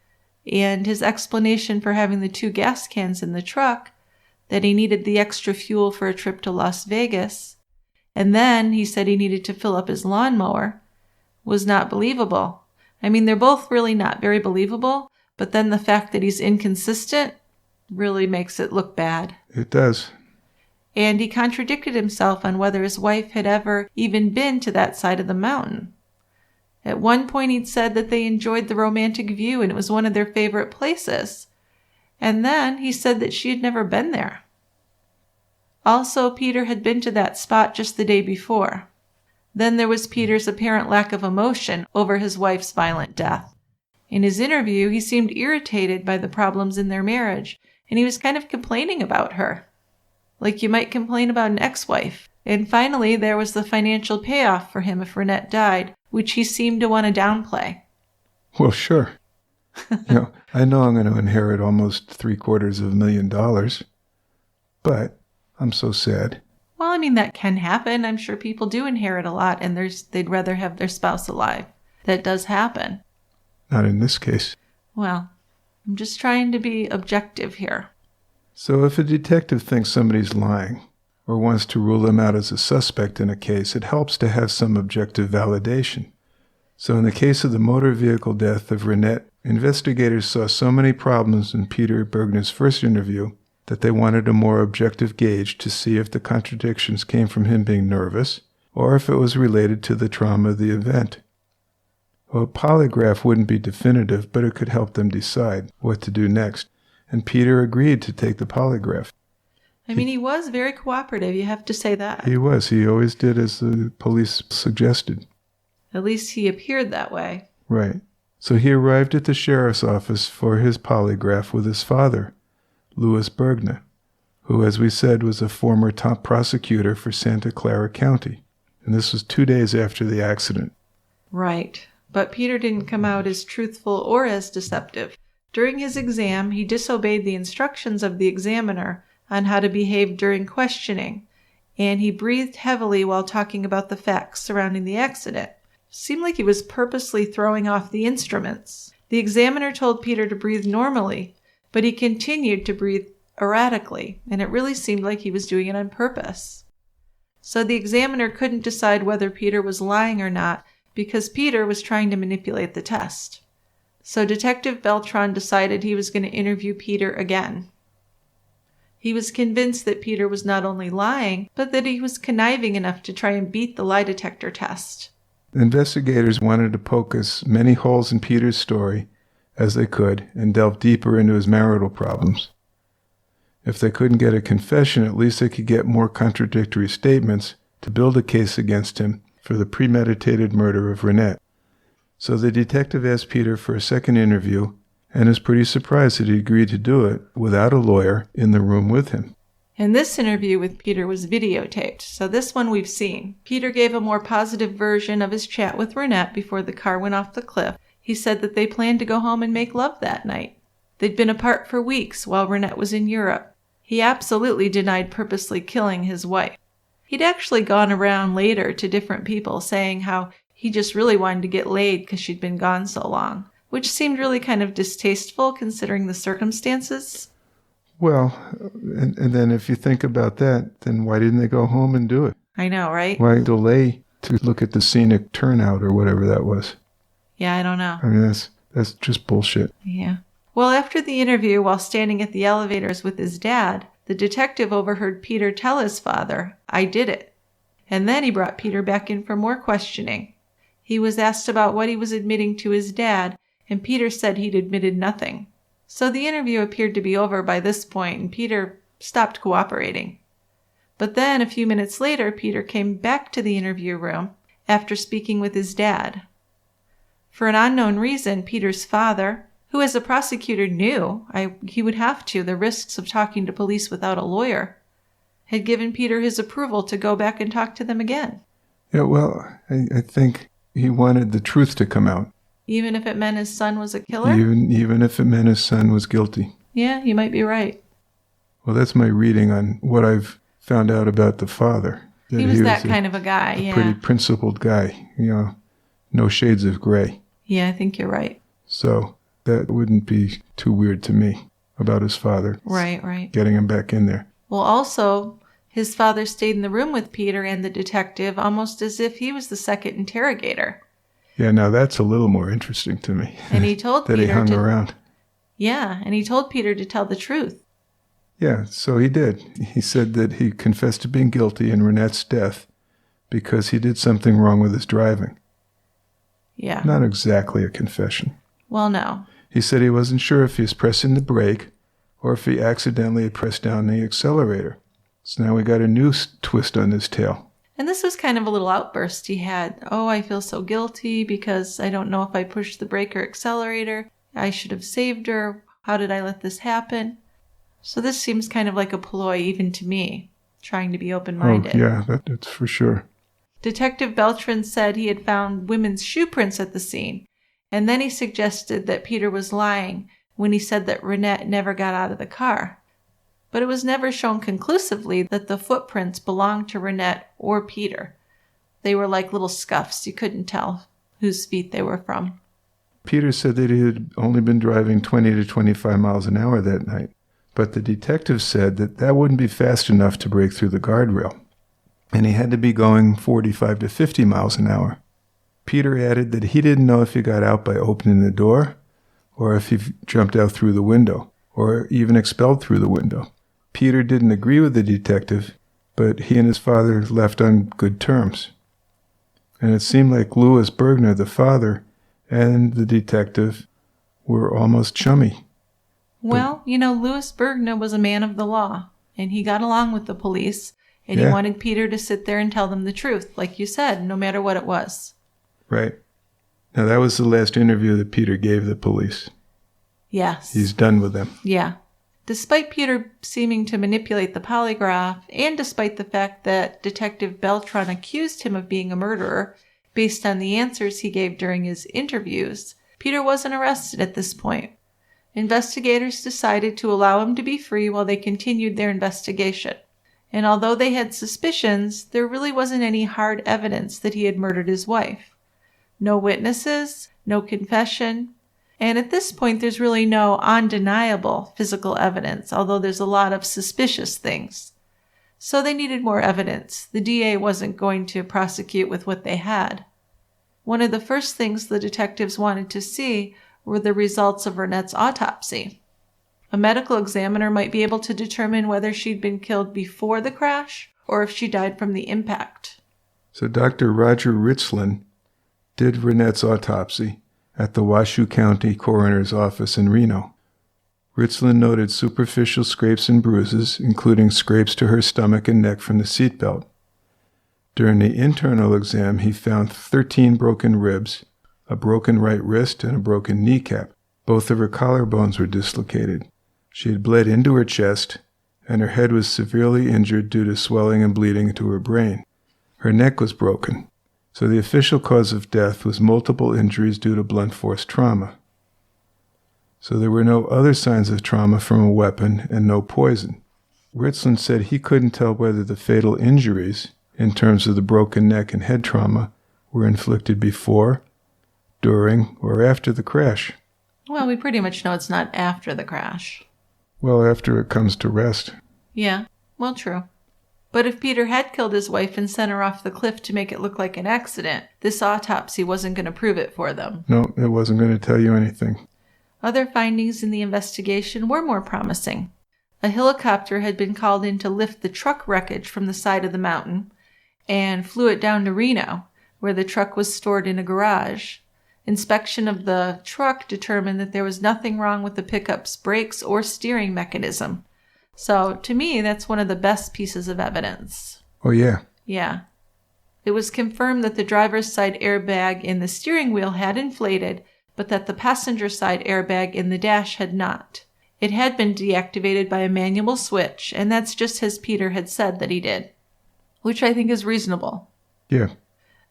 Speaker 7: And his explanation for having the 2 gas cans in the truck, that he needed the extra fuel for a trip to Las Vegas, and then he said he needed to fill up his lawnmower, was not believable. I mean, they're both really not very believable, but then the fact that he's inconsistent really makes it look bad.
Speaker 8: It does.
Speaker 7: And he contradicted himself on whether his wife had ever even been to that side of the mountain. At one point he'd said that they enjoyed the romantic view and it was one of their favorite places. And then he said that she had never been there. Also, Peter had been to that spot just the day before. Then there was Peter's apparent lack of emotion over his wife's violent death. In his interview, he seemed irritated by the problems in their marriage, and he was kind of complaining about her, like you might complain about an ex-wife. And finally, there was the financial payoff for him if Rinette died, which he seemed to want to downplay.
Speaker 8: Well, sure. I know I'm going to inherit almost $750,000, but I'm so sad.
Speaker 7: Well, I mean, that can happen. I'm sure people do inherit a lot, and they'd rather have their spouse alive. That does happen.
Speaker 8: Not in this case.
Speaker 7: Well, I'm just trying to be objective here.
Speaker 8: So if a detective thinks somebody's lying or wants to rule them out as a suspect in a case, it helps to have some objective validation. So in the case of the motor vehicle death of Rinette, investigators saw so many problems in Peter Bergna's first interview that they wanted a more objective gauge to see if the contradictions came from him being nervous or if it was related to the trauma of the event. Well, a polygraph wouldn't be definitive, but it could help them decide what to do next, and Peter agreed to take the polygraph.
Speaker 7: I mean, he was very cooperative, you have to say that.
Speaker 8: He was. He always did as the police suggested.
Speaker 7: At least he appeared that way.
Speaker 8: Right. So he arrived at the sheriff's office for his polygraph with his father, Louis Bergna, who, as we said, was a former top prosecutor for Santa Clara County. And this was 2 days after the accident.
Speaker 7: Right. But Peter didn't come out as truthful or as deceptive. During his exam, he disobeyed the instructions of the examiner on how to behave during questioning, and he breathed heavily while talking about the facts surrounding the accident. Seemed like he was purposely throwing off the instruments. The examiner told Peter to breathe normally, but he continued to breathe erratically, and it really seemed like he was doing it on purpose. So the examiner couldn't decide whether Peter was lying or not because Peter was trying to manipulate the test. So Detective Beltran decided he was going to interview Peter again. He was convinced that Peter was not only lying, but that he was conniving enough to try and beat the lie detector test.
Speaker 8: Investigators wanted to poke as many holes in Peter's story as they could and delve deeper into his marital problems. If they couldn't get a confession, at least they could get more contradictory statements to build a case against him for the premeditated murder of Rinette. So the detective asked Peter for a second interview and is pretty surprised that he agreed to do it without a lawyer in the room with him.
Speaker 7: And this interview with Peter was videotaped, so this one we've seen. Peter gave a more positive version of his chat with Rinette before the car went off the cliff. He said that they planned to go home and make love that night. They'd been apart for weeks while Rinette was in Europe. He absolutely denied purposely killing his wife. He'd actually gone around later to different people saying how he just really wanted to get laid because she'd been gone so long, which seemed really kind of distasteful considering the circumstances.
Speaker 8: Well, and then if you think about that, then why didn't they go home and do it?
Speaker 7: I know, right?
Speaker 8: Why delay to look at the scenic turnout or whatever that was?
Speaker 7: Yeah, I don't know.
Speaker 8: I mean, that's just bullshit.
Speaker 7: Yeah. Well, after the interview, while standing at the elevators with his dad, the detective overheard Peter tell his father, "I did it." And then he brought Peter back in for more questioning. He was asked about what he was admitting to his dad, and Peter said he'd admitted nothing. So the interview appeared to be over by this point, and Peter stopped cooperating. But then, a few minutes later, Peter came back to the interview room after speaking with his dad. For an unknown reason, Peter's father, who as a prosecutor knew he would have to the risks of talking to police without a lawyer, had given Peter his approval to go back and talk to them again.
Speaker 8: Yeah, well, I think he wanted the truth to come out.
Speaker 7: Even if it meant his son was a killer?
Speaker 8: Even if it meant his son was guilty.
Speaker 7: Yeah, you might be right.
Speaker 8: Well, that's my reading on what I've found out about the father.
Speaker 7: He was that kind of a guy, yeah.
Speaker 8: Pretty principled guy, no shades of gray.
Speaker 7: Yeah, I think you're right.
Speaker 8: So that wouldn't be too weird to me about his father.
Speaker 7: Right.
Speaker 8: Getting him back in there.
Speaker 7: Well, also, his father stayed in the room with Peter and the detective almost as if he was the second interrogator.
Speaker 8: Yeah, now that's a little more interesting to me.
Speaker 7: And he told
Speaker 8: that
Speaker 7: Peter
Speaker 8: he hung around.
Speaker 7: Yeah, and he told Peter to tell the truth.
Speaker 8: Yeah, so he did. He said that he confessed to being guilty in Rinette's death because he did something wrong with his driving.
Speaker 7: Yeah.
Speaker 8: Not exactly a confession.
Speaker 7: Well, no.
Speaker 8: He said he wasn't sure if he was pressing the brake or if he accidentally pressed down the accelerator. So now we got a new twist on his tail.
Speaker 7: And this was kind of a little outburst he had. "Oh, I feel so guilty because I don't know if I pushed the brake or accelerator. I should have saved her. How did I let this happen?" So this seems kind of like a ploy even to me, trying to be open-minded.
Speaker 8: Oh, yeah, that's for sure.
Speaker 7: Detective Beltran said he had found women's shoe prints at the scene, and then he suggested that Peter was lying when he said that Rinette never got out of the car. But it was never shown conclusively that the footprints belonged to Rinette or Peter. They were like little scuffs. You couldn't tell whose feet they were from.
Speaker 8: Peter said that he had only been driving 20 to 25 miles an hour that night, but the detective said that wouldn't be fast enough to break through the guardrail, and he had to be going 45 to 50 miles an hour. Peter added that he didn't know if he got out by opening the door, or if he jumped out through the window, or even expelled through the window. Peter didn't agree with the detective, but he and his father left on good terms. And it seemed like Louis Bergna, the father, and the detective were almost chummy.
Speaker 7: Well, Louis Bergna was a man of the law, and he got along with the police, and he wanted Peter to sit there and tell them the truth, like you said, no matter what it was.
Speaker 8: Right. Now, that was the last interview that Peter gave the police.
Speaker 7: Yes.
Speaker 8: He's done with them.
Speaker 7: Yeah. Despite Peter seeming to manipulate the polygraph, and despite the fact that Detective Beltran accused him of being a murderer based on the answers he gave during his interviews, Peter wasn't arrested at this point. Investigators decided to allow him to be free while they continued their investigation. And although they had suspicions, there really wasn't any hard evidence that he had murdered his wife. No witnesses, no confession, and at this point there's really no undeniable physical evidence, although there's a lot of suspicious things. So they needed more evidence. The DA wasn't going to prosecute with what they had. One of the first things the detectives wanted to see were the results of Rinette's autopsy. A medical examiner might be able to determine whether she'd been killed before the crash or if she died from the impact.
Speaker 8: So Dr. Roger Ritzlin did Rinette's autopsy at the Washoe County Coroner's Office in Reno. Ritzlin noted superficial scrapes and bruises, including scrapes to her stomach and neck from the seatbelt. During the internal exam, he found 13 broken ribs, a broken right wrist, and a broken kneecap. Both of her collarbones were dislocated. She had bled into her chest, and her head was severely injured due to swelling and bleeding to her brain. Her neck was broken, so the official cause of death was multiple injuries due to blunt force trauma. So there were no other signs of trauma from a weapon and no poison. Ritzlin said he couldn't tell whether the fatal injuries in terms of the broken neck and head trauma were inflicted before, during, or after the crash.
Speaker 7: Well, we pretty much know it's not after the crash.
Speaker 8: Well, after it comes to rest.
Speaker 7: Yeah, well, true. But if Peter had killed his wife and sent her off the cliff to make it look like an accident, this autopsy wasn't going to prove it for them.
Speaker 8: No, it wasn't going to tell you anything.
Speaker 7: Other findings in the investigation were more promising. A helicopter had been called in to lift the truck wreckage from the side of the mountain and flew it down to Reno, where the truck was stored in a garage. Inspection of the truck determined that there was nothing wrong with the pickup's brakes or steering mechanism. So, to me, that's one of the best pieces of evidence.
Speaker 8: Oh, yeah.
Speaker 7: Yeah. It was confirmed that the driver's side airbag in the steering wheel had inflated, but that the passenger side airbag in the dash had not. It had been deactivated by a manual switch, and that's just as Peter had said that he did, which I think is reasonable.
Speaker 8: Yeah.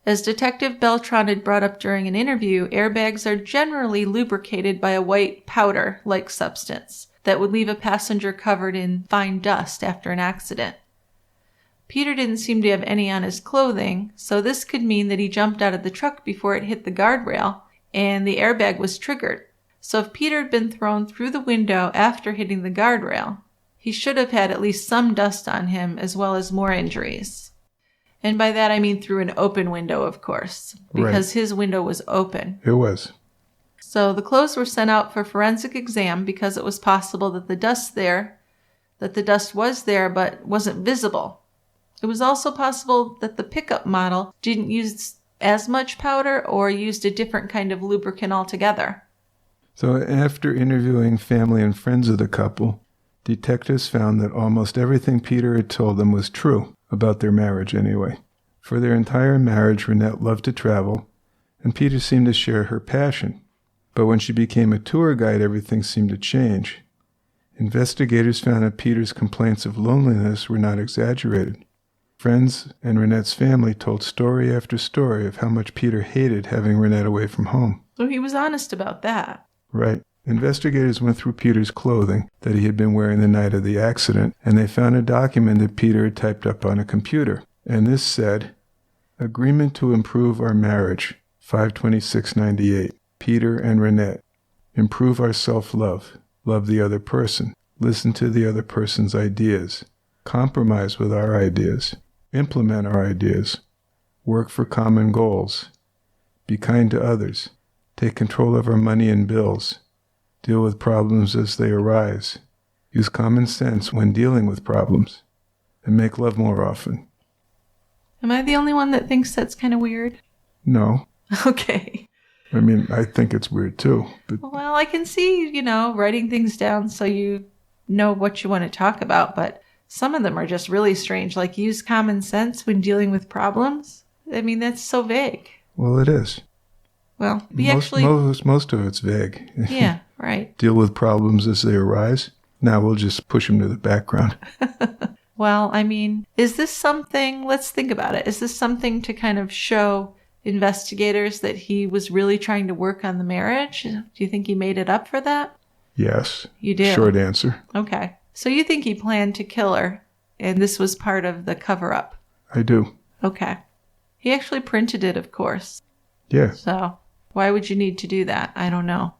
Speaker 7: As Detective Beltran had brought up during an interview, airbags are generally lubricated by a white powder-like substance that would leave a passenger covered in fine dust after an accident. Peter didn't seem to have any on his clothing, so this could mean that he jumped out of the truck before it hit the guardrail, and the airbag was triggered. So if Peter had been thrown through the window after hitting the guardrail, he should have had at least some dust on him as well as more injuries. And by that I mean through an open window, of course, because his window was open.
Speaker 8: It was.
Speaker 7: So the clothes were sent out for forensic exam because it was possible that the dust was there but wasn't visible. It was also possible that the pickup model didn't use as much powder or used a different kind of lubricant altogether.
Speaker 8: So after interviewing family and friends of the couple, detectives found that almost everything Peter had told them was true, about their marriage anyway. For their entire marriage, Rinette loved to travel, and Peter seemed to share her passion. But when she became a tour guide, everything seemed to change. Investigators found that Peter's complaints of loneliness were not exaggerated. Friends and Rinette's family told story after story of how much Peter hated having Rinette away from home.
Speaker 7: So he was honest about that.
Speaker 8: Right. Investigators went through Peter's clothing that he had been wearing the night of the accident, and they found a document that Peter had typed up on a computer. And this said, "Agreement to improve our marriage, 5/26/98. Peter and Rinette. Improve our self-love. Love the other person. Listen to the other person's ideas. Compromise with our ideas. Implement our ideas. Work for common goals. Be kind to others. Take control of our money and bills. Deal with problems as they arise. Use common sense when dealing with problems. And make love more often."
Speaker 7: Am I the only one that thinks that's kind of weird?
Speaker 8: No.
Speaker 7: Okay.
Speaker 8: I mean, I think it's weird too. But
Speaker 7: Well, I can see, writing things down so you know what you want to talk about, but some of them are just really strange, like use common sense when dealing with problems. I mean, that's so vague.
Speaker 8: well, it is.
Speaker 7: Well,
Speaker 8: Most of it's vague.
Speaker 7: Yeah, right.
Speaker 8: Deal with problems as they arise. Now we'll just push them to the background.
Speaker 7: Well, I mean, is this something, let's think about it. Is this something to kind of show investigators that he was really trying to work on the marriage? Do you think he made it up for that?
Speaker 8: Yes.
Speaker 7: You do?
Speaker 8: Short answer.
Speaker 7: Okay. So you think he planned to kill her, and this was part of the cover-up?
Speaker 8: I do.
Speaker 7: Okay. He actually printed it, of course.
Speaker 8: Yeah.
Speaker 7: So why would you need to do that? I don't know.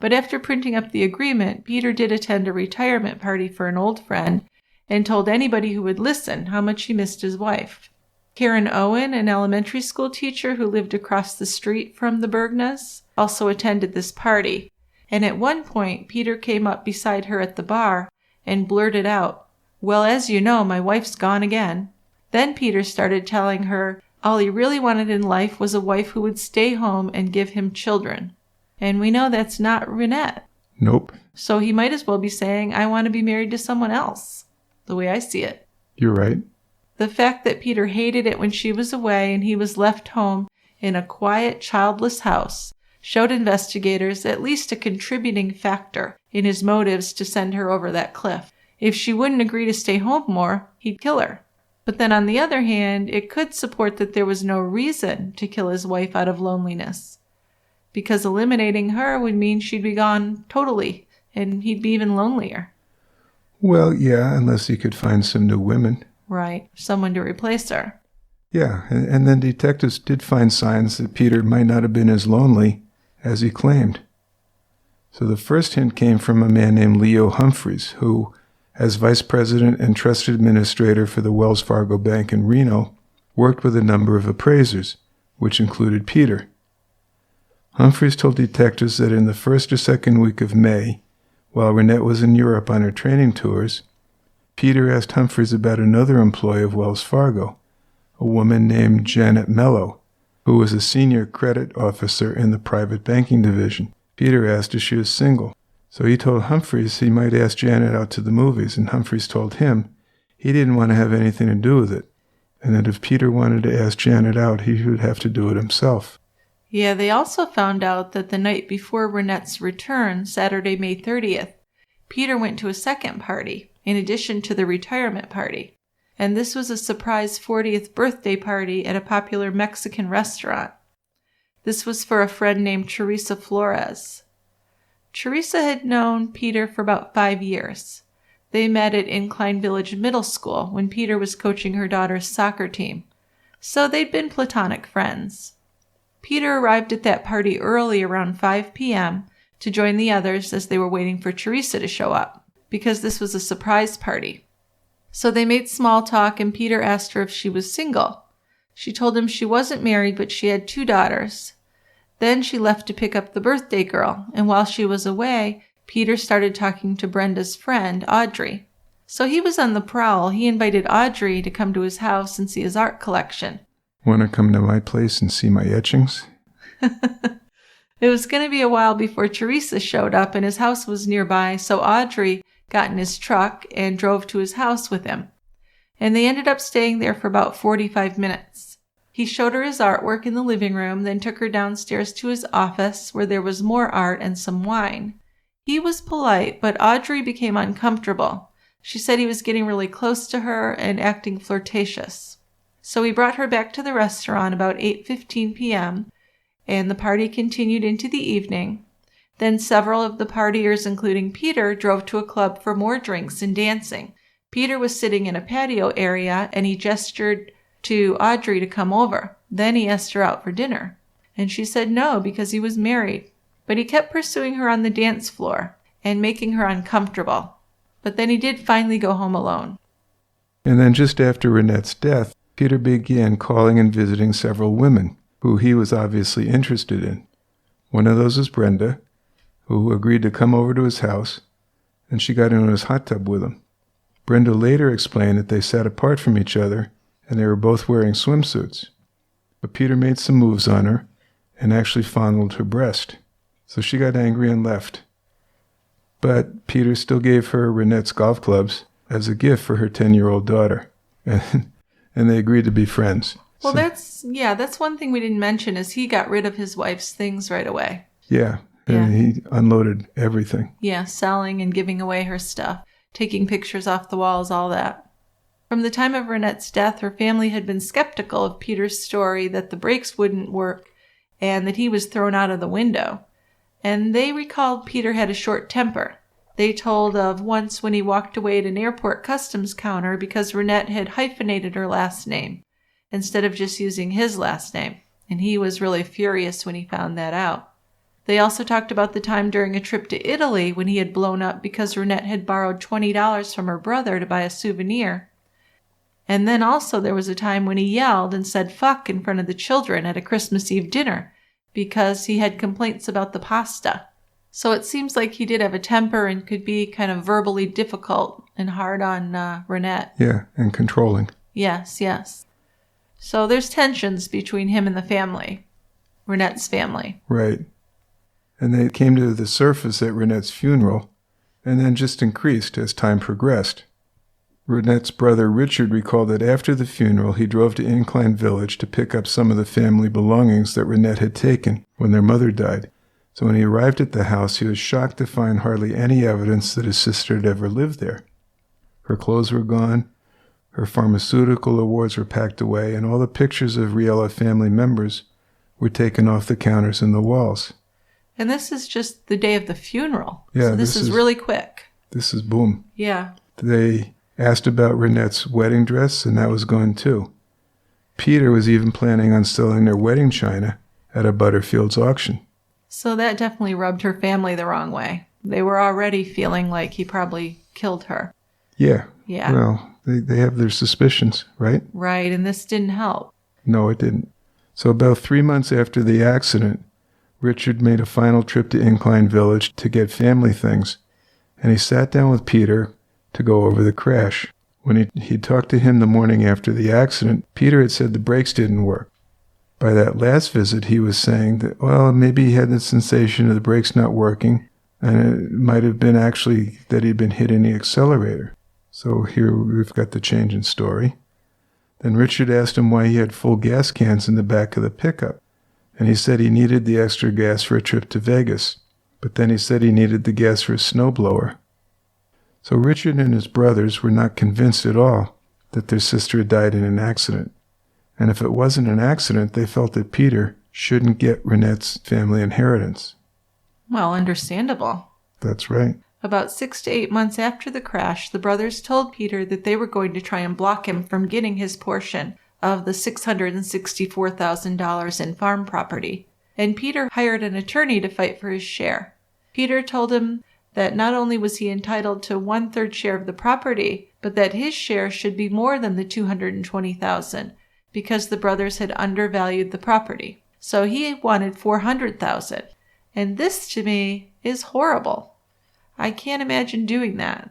Speaker 7: But after printing up the agreement, Peter did attend a retirement party for an old friend and told anybody who would listen how much he missed his wife. Karen Owen, an elementary school teacher who lived across the street from the Bergnas, also attended this party. And at one point, Peter came up beside her at the bar and blurted out, "Well, as you know, my wife's gone again." Then Peter started telling her all he really wanted in life was a wife who would stay home and give him children. And we know that's not Rinette.
Speaker 8: Nope.
Speaker 7: So he might as well be saying, "I want to be married to someone else," the way I see it.
Speaker 8: You're right.
Speaker 7: The fact that Peter hated it when she was away and he was left home in a quiet, childless house showed investigators at least a contributing factor in his motives to send her over that cliff. If she wouldn't agree to stay home more, he'd kill her. But then on the other hand, it could support that there was no reason to kill his wife out of loneliness, because eliminating her would mean she'd be gone totally, and he'd be even lonelier.
Speaker 8: Well, yeah, unless he could find some new women.
Speaker 7: Right, someone to replace her.
Speaker 8: Yeah, and then detectives did find signs that Peter might not have been as lonely as he claimed. So the first hint came from a man named Leo Humphreys, who, as vice president and trusted administrator for the Wells Fargo Bank in Reno, worked with a number of appraisers, which included Peter. Humphreys told detectives that in the first or second week of May, while Rinette was in Europe on her training tours, Peter asked Humphreys about another employee of Wells Fargo, a woman named Janet Mello, who was a senior credit officer in the private banking division. Peter asked if she was single, so he told Humphreys he might ask Janet out to the movies, and Humphreys told him he didn't want to have anything to do with it, and that if Peter wanted to ask Janet out, he would have to do it himself.
Speaker 7: Yeah, they also found out that the night before Rinette's return, Saturday, May 30th, Peter went to a second party, in addition to the retirement party. And this was a surprise 40th birthday party at a popular Mexican restaurant. This was for a friend named Teresa Flores. Teresa had known Peter for about 5 years. They met at Incline Village Middle School when Peter was coaching her daughter's soccer team. So they'd been platonic friends. Peter arrived at that party early, around 5 p.m., to join the others as they were waiting for Teresa to show up, because this was a surprise party. So they made small talk, and Peter asked her if she was single. She told him she wasn't married, but she had 2 daughters. Then she left to pick up the birthday girl, and while she was away, Peter started talking to Brenda's friend, Audrey. So he was on the prowl. He invited Audrey to come to his house and see his art collection.
Speaker 8: Want to come to my place and see my etchings?
Speaker 7: It was going to be a while before Teresa showed up, and his house was nearby, so Audrey got in his truck and drove to his house with him. And they ended up staying there for about 45 minutes. He showed her his artwork in the living room, then took her downstairs to his office where there was more art and some wine. He was polite, but Audrey became uncomfortable. She said he was getting really close to her and acting flirtatious. So he brought her back to the restaurant about 8:15 p.m., and the party continued into the evening. Then several of the partiers, including Peter, drove to a club for more drinks and dancing. Peter was sitting in a patio area, and he gestured to Audrey to come over. Then he asked her out for dinner, and she said no because he was married. But he kept pursuing her on the dance floor and making her uncomfortable. But then he did finally go home alone.
Speaker 8: And then just after Rinette's death, Peter began calling and visiting several women who he was obviously interested in. One of those was Brenda, who agreed to come over to his house, and she got into his hot tub with him. Brenda later explained that they sat apart from each other and they were both wearing swimsuits. But Peter made some moves on her and actually fondled her breast. So she got angry and left. But Peter still gave her Rinette's golf clubs as a gift for her 10-year-old daughter. And they agreed to be friends.
Speaker 7: Well, that's one thing we didn't mention is he got rid of his wife's things right away.
Speaker 8: Yeah. And he unloaded everything.
Speaker 7: Yeah, selling and giving away her stuff, taking pictures off the walls, all that. From the time of Rinette's death, her family had been skeptical of Peter's story that the brakes wouldn't work and that he was thrown out of the window. And they recalled Peter had a short temper. They told of once when he walked away at an airport customs counter because Rinette had hyphenated her last name instead of just using his last name. And he was really furious when he found that out. They also talked about the time during a trip to Italy when he had blown up because Rinette had borrowed $20 from her brother to buy a souvenir. And then also there was a time when he yelled and said fuck in front of the children at a Christmas Eve dinner because he had complaints about the pasta. So it seems like he did have a temper and could be kind of verbally difficult and hard on Rinette.
Speaker 8: Yeah, and controlling.
Speaker 7: Yes. So there's tensions between him and the family, Rinette's family.
Speaker 8: Right. And they came to the surface at Rinette's funeral, and then just increased as time progressed. Rinette's brother Richard recalled that after the funeral, he drove to Incline Village to pick up some of the family belongings that Rinette had taken when their mother died. So when he arrived at the house, he was shocked to find hardly any evidence that his sister had ever lived there. Her clothes were gone, her pharmaceutical awards were packed away, and all the pictures of Riella family members were taken off the counters and the walls.
Speaker 7: And this is just the day of the funeral.
Speaker 8: Yeah,
Speaker 7: so this is really quick.
Speaker 8: This is boom.
Speaker 7: Yeah.
Speaker 8: They asked about Rinette's wedding dress, and that was gone too. Peter was even planning on selling their wedding china at a Butterfield's auction.
Speaker 7: So that definitely rubbed her family the wrong way. They were already feeling like he probably killed her.
Speaker 8: Yeah.
Speaker 7: Yeah.
Speaker 8: Well, they have their suspicions, right?
Speaker 7: Right, and this didn't help.
Speaker 8: No, it didn't. So about 3 months after the accident, Richard made a final trip to Incline Village to get family things, and he sat down with Peter to go over the crash. When he talked to him the morning after the accident, Peter had said the brakes didn't work. By that last visit, he was saying that, well, maybe he had the sensation of the brakes not working, and it might have been actually that he'd been hitting the accelerator. So here we've got the change in story. Then Richard asked him why he had full gas cans in the back of the pickup, and he said he needed the extra gas for a trip to Vegas, but then he said he needed the gas for his snowblower. So Richard and his brothers were not convinced at all that their sister had died in an accident. And if it wasn't an accident, they felt that Peter shouldn't get Rinette's family inheritance.
Speaker 7: Well, understandable.
Speaker 8: That's right.
Speaker 7: About 6 to 8 months after the crash, the brothers told Peter that they were going to try and block him from getting his portion of the $664,000 in farm property. And Peter hired an attorney to fight for his share. Peter told him that not only was he entitled to 1/3 share of the property, but that his share should be more than the $220,000 because the brothers had undervalued the property. So he wanted $400,000. And this, to me, is horrible. I can't imagine doing that.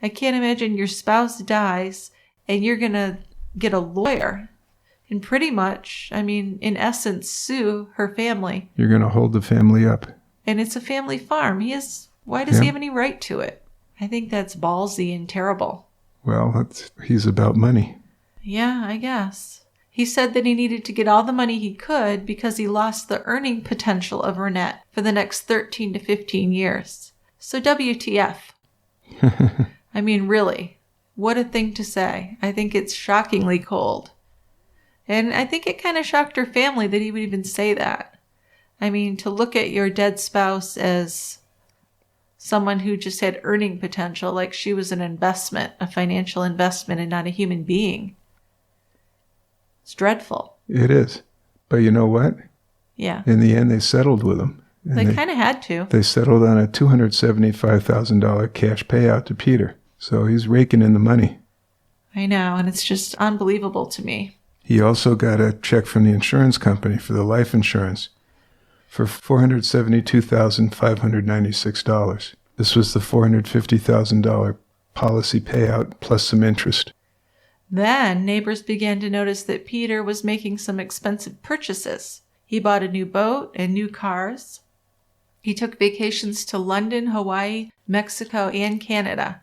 Speaker 7: I can't imagine your spouse dies and you're going to get a lawyer and pretty much, in essence, sue her family.
Speaker 8: You're going to hold the family up.
Speaker 7: And it's a family farm. Why does he have any right to it? I think that's ballsy and terrible.
Speaker 8: Well, he's about money.
Speaker 7: Yeah, I guess. He said that he needed to get all the money he could because he lost the earning potential of Rinette for the next 13 to 15 years. So WTF? Really, what a thing to say. I think it's shockingly cold. And I think it kind of shocked her family that he would even say that. To look at your dead spouse as someone who just had earning potential, like she was an investment, a financial investment, and not a human being. It's dreadful.
Speaker 8: It is. But you know what?
Speaker 7: Yeah.
Speaker 8: In the end, they settled with him.
Speaker 7: They kind of had to.
Speaker 8: They settled on a $275,000 cash payout to Peter. So he's raking in the money.
Speaker 7: I know, and it's just unbelievable to me.
Speaker 8: He also got a check from the insurance company for the life insurance for $472,596. This was the $450,000 policy payout plus some interest.
Speaker 7: Then neighbors began to notice that Peter was making some expensive purchases. He bought a new boat and new cars. He took vacations to London, Hawaii, Mexico, and Canada.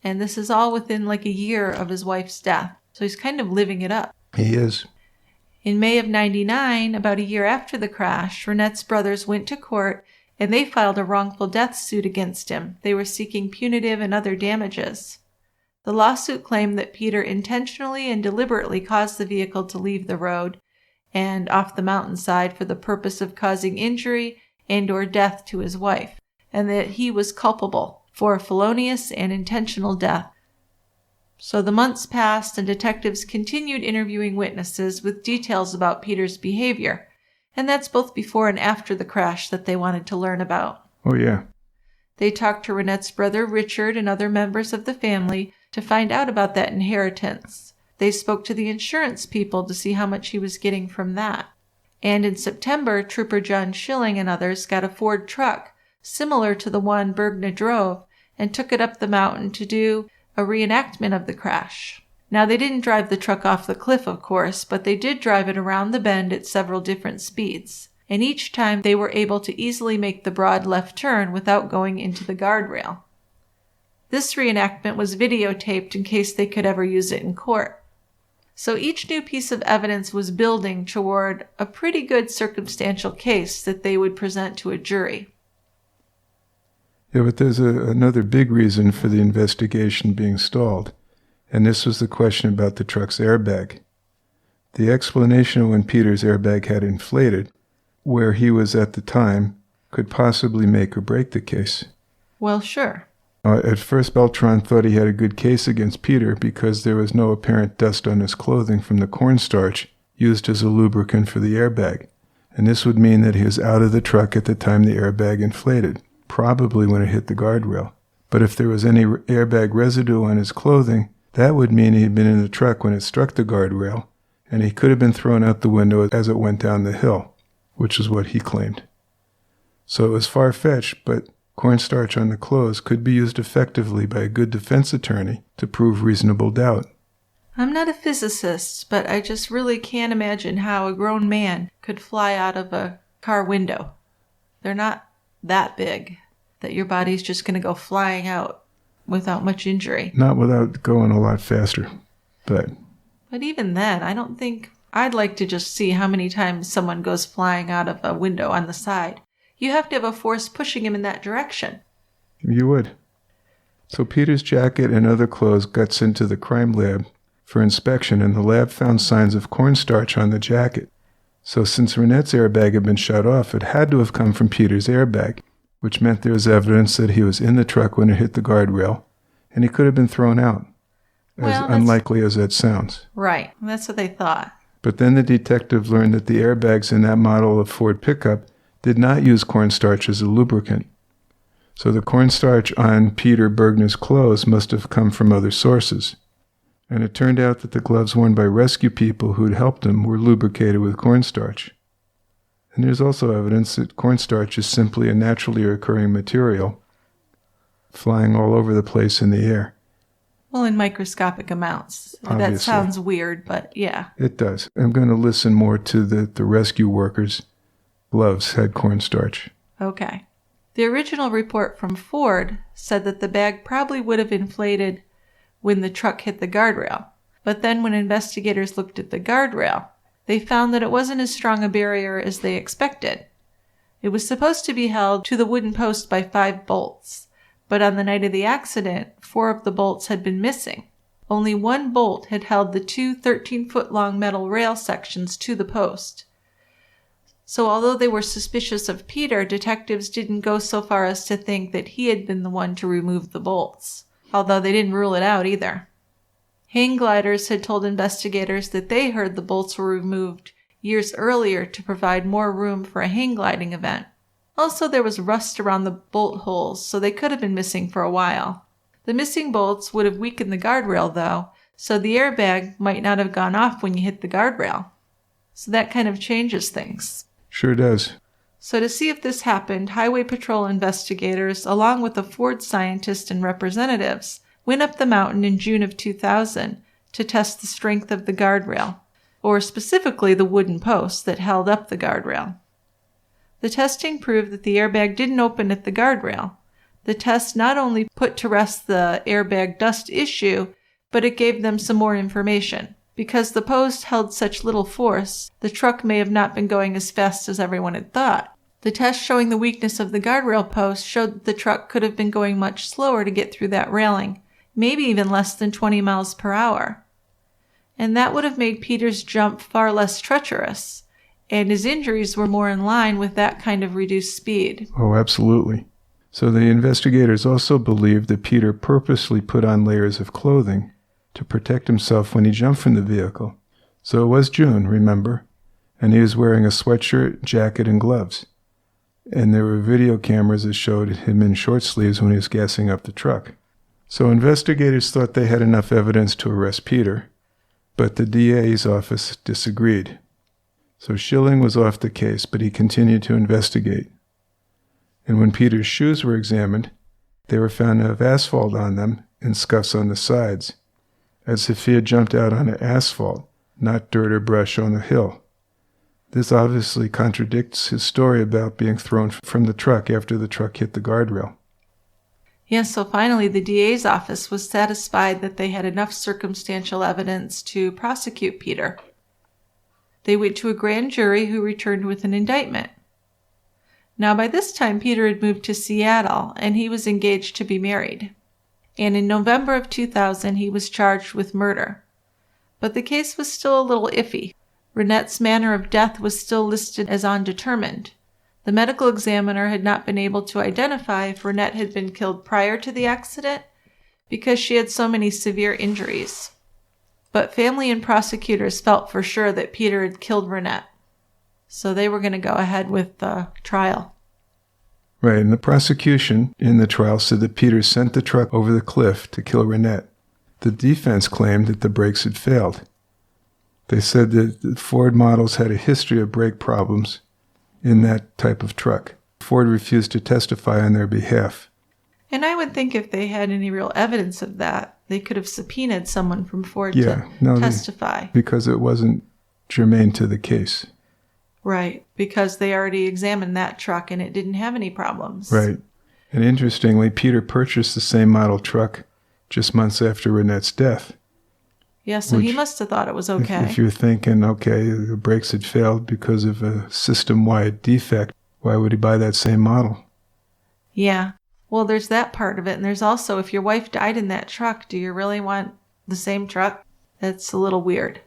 Speaker 7: And this is all within a year of his wife's death. So he's kind of living it up.
Speaker 8: He is.
Speaker 7: In May of '99, about a year after the crash, Rinette's brothers went to court and they filed a wrongful death suit against him. They were seeking punitive and other damages. The lawsuit claimed that Peter intentionally and deliberately caused the vehicle to leave the road and off the mountainside for the purpose of causing injury and or death to his wife, and that he was culpable for a felonious and intentional death. So the months passed and detectives continued interviewing witnesses with details about Peter's behavior, and that's both before and after the crash that they wanted to learn about.
Speaker 8: Oh, yeah.
Speaker 7: They talked to Rinette's brother Richard and other members of the family to find out about that inheritance. They spoke to the insurance people to see how much he was getting from that. And in September, Trooper John Schilling and others got a Ford truck similar to the one Bergna drove and took it up the mountain to do a reenactment of the crash. Now, they didn't drive the truck off the cliff, of course, but they did drive it around the bend at several different speeds. And each time they were able to easily make the broad left turn without going into the guardrail. This reenactment was videotaped in case they could ever use it in court. So each new piece of evidence was building toward a pretty good circumstantial case that they would present to a jury.
Speaker 8: Yeah, but there's another big reason for the investigation being stalled, and this was the question about the truck's airbag. The explanation of when Peter's airbag had inflated, where he was at the time, could possibly make or break the case.
Speaker 7: Well, sure.
Speaker 8: At first, Beltran thought he had a good case against Peter because there was no apparent dust on his clothing from the cornstarch used as a lubricant for the airbag, and this would mean that he was out of the truck at the time the airbag inflated, probably when it hit the guardrail. But if there was any airbag residue on his clothing, that would mean he had been in the truck when it struck the guardrail, and he could have been thrown out the window as it went down the hill, which is what he claimed. So it was far-fetched, but cornstarch on the clothes could be used effectively by a good defense attorney to prove reasonable doubt.
Speaker 7: I'm not a physicist, but I just really can't imagine how a grown man could fly out of a car window. They're not that big that your body's just going to go flying out without much injury.
Speaker 8: Not without going a lot faster, but
Speaker 7: even then, I don't think I'd like to just see how many times someone goes flying out of a window on the side. You have to have a force pushing him in that direction.
Speaker 8: You would. So Peter's jacket and other clothes got sent to the crime lab for inspection, and the lab found signs of cornstarch on the jacket. So since Rinette's airbag had been shut off, it had to have come from Peter's airbag, which meant there was evidence that he was in the truck when it hit the guardrail, and he could have been thrown out, as unlikely as that sounds.
Speaker 7: Right, that's what they thought.
Speaker 8: But then the detective learned that the airbags in that model of Ford pickup did not use cornstarch as a lubricant. So the cornstarch on Peter Bergna's clothes must have come from other sources. And it turned out that the gloves worn by rescue people who'd helped him were lubricated with cornstarch. And there's also evidence that cornstarch is simply a naturally occurring material, flying all over the place in the air.
Speaker 7: Well, in microscopic amounts.
Speaker 8: Obviously.
Speaker 7: That sounds weird, but yeah.
Speaker 8: It does. I'm going to listen more to the rescue workers' gloves had cornstarch.
Speaker 7: Okay. The original report from Ford said that the bag probably would have inflated when the truck hit the guardrail. But then when investigators looked at the guardrail, they found that it wasn't as strong a barrier as they expected. It was supposed to be held to the wooden post by 5 bolts, but on the night of the accident, 4 of the bolts had been missing. Only 1 bolt had held the 2 13-foot-long metal rail sections to the post. So although they were suspicious of Peter, detectives didn't go so far as to think that he had been the one to remove the bolts, although they didn't rule it out either. Hang gliders had told investigators that they heard the bolts were removed years earlier to provide more room for a hang gliding event. Also, there was rust around the bolt holes, so they could have been missing for a while. The missing bolts would have weakened the guardrail, though, so the airbag might not have gone off when you hit the guardrail. So that kind of changes things.
Speaker 8: Sure does.
Speaker 7: So to see if this happened, Highway Patrol investigators, along with a Ford scientist and representatives, went up the mountain in June of 2000 to test the strength of the guardrail, or specifically the wooden post that held up the guardrail. The testing proved that the airbag didn't open at the guardrail. The test not only put to rest the airbag dust issue, but it gave them some more information. Because the post held such little force, the truck may have not been going as fast as everyone had thought. The test showing the weakness of the guardrail post showed that the truck could have been going much slower to get through that railing, maybe even less than 20 miles per hour. And that would have made Peter's jump far less treacherous, and his injuries were more in line with that kind of reduced speed.
Speaker 8: Oh, absolutely. So the investigators also believed that Peter purposely put on layers of clothing to protect himself when he jumped from the vehicle. So it was June, remember, and he was wearing a sweatshirt, jacket, and gloves. And there were video cameras that showed him in short sleeves when he was gassing up the truck. So investigators thought they had enough evidence to arrest Peter, but the DA's office disagreed. So Schilling was off the case, but he continued to investigate. And when Peter's shoes were examined, they were found to have asphalt on them and scuffs on the sides, as if he had jumped out on asphalt, not dirt or brush on the hill. This obviously contradicts his story about being thrown from the truck after the truck hit the guardrail.
Speaker 7: Yes, so finally the DA's office was satisfied that they had enough circumstantial evidence to prosecute Peter. They went to a grand jury who returned with an indictment. Now by this time Peter had moved to Seattle and he was engaged to be married. And in November of 2000 he was charged with murder. But the case was still a little iffy. Rinette's manner of death was still listed as undetermined. The medical examiner had not been able to identify if Rinette had been killed prior to the accident because she had so many severe injuries. But family and prosecutors felt for sure that Peter had killed Rinette. So they were going to go ahead with the trial.
Speaker 8: Right, and the prosecution in the trial said that Peter sent the truck over the cliff to kill Rinette. The defense claimed that the brakes had failed. They said that the Ford models had a history of brake problems in that type of truck. Ford refused to testify on their behalf.
Speaker 7: And I would think if they had any real evidence of that, they could have subpoenaed someone from Ford to testify.
Speaker 8: Because it wasn't germane to the case.
Speaker 7: Right, because they already examined that truck and it didn't have any problems.
Speaker 8: Right. And interestingly, Peter purchased the same model truck just months after Rinette's death.
Speaker 7: Yeah, so he must have thought it was okay.
Speaker 8: If you're thinking, okay, the brakes had failed because of a system-wide defect, why would he buy that same model?
Speaker 7: Yeah. Well, there's that part of it. And there's also, if your wife died in that truck, do you really want the same truck? That's a little weird.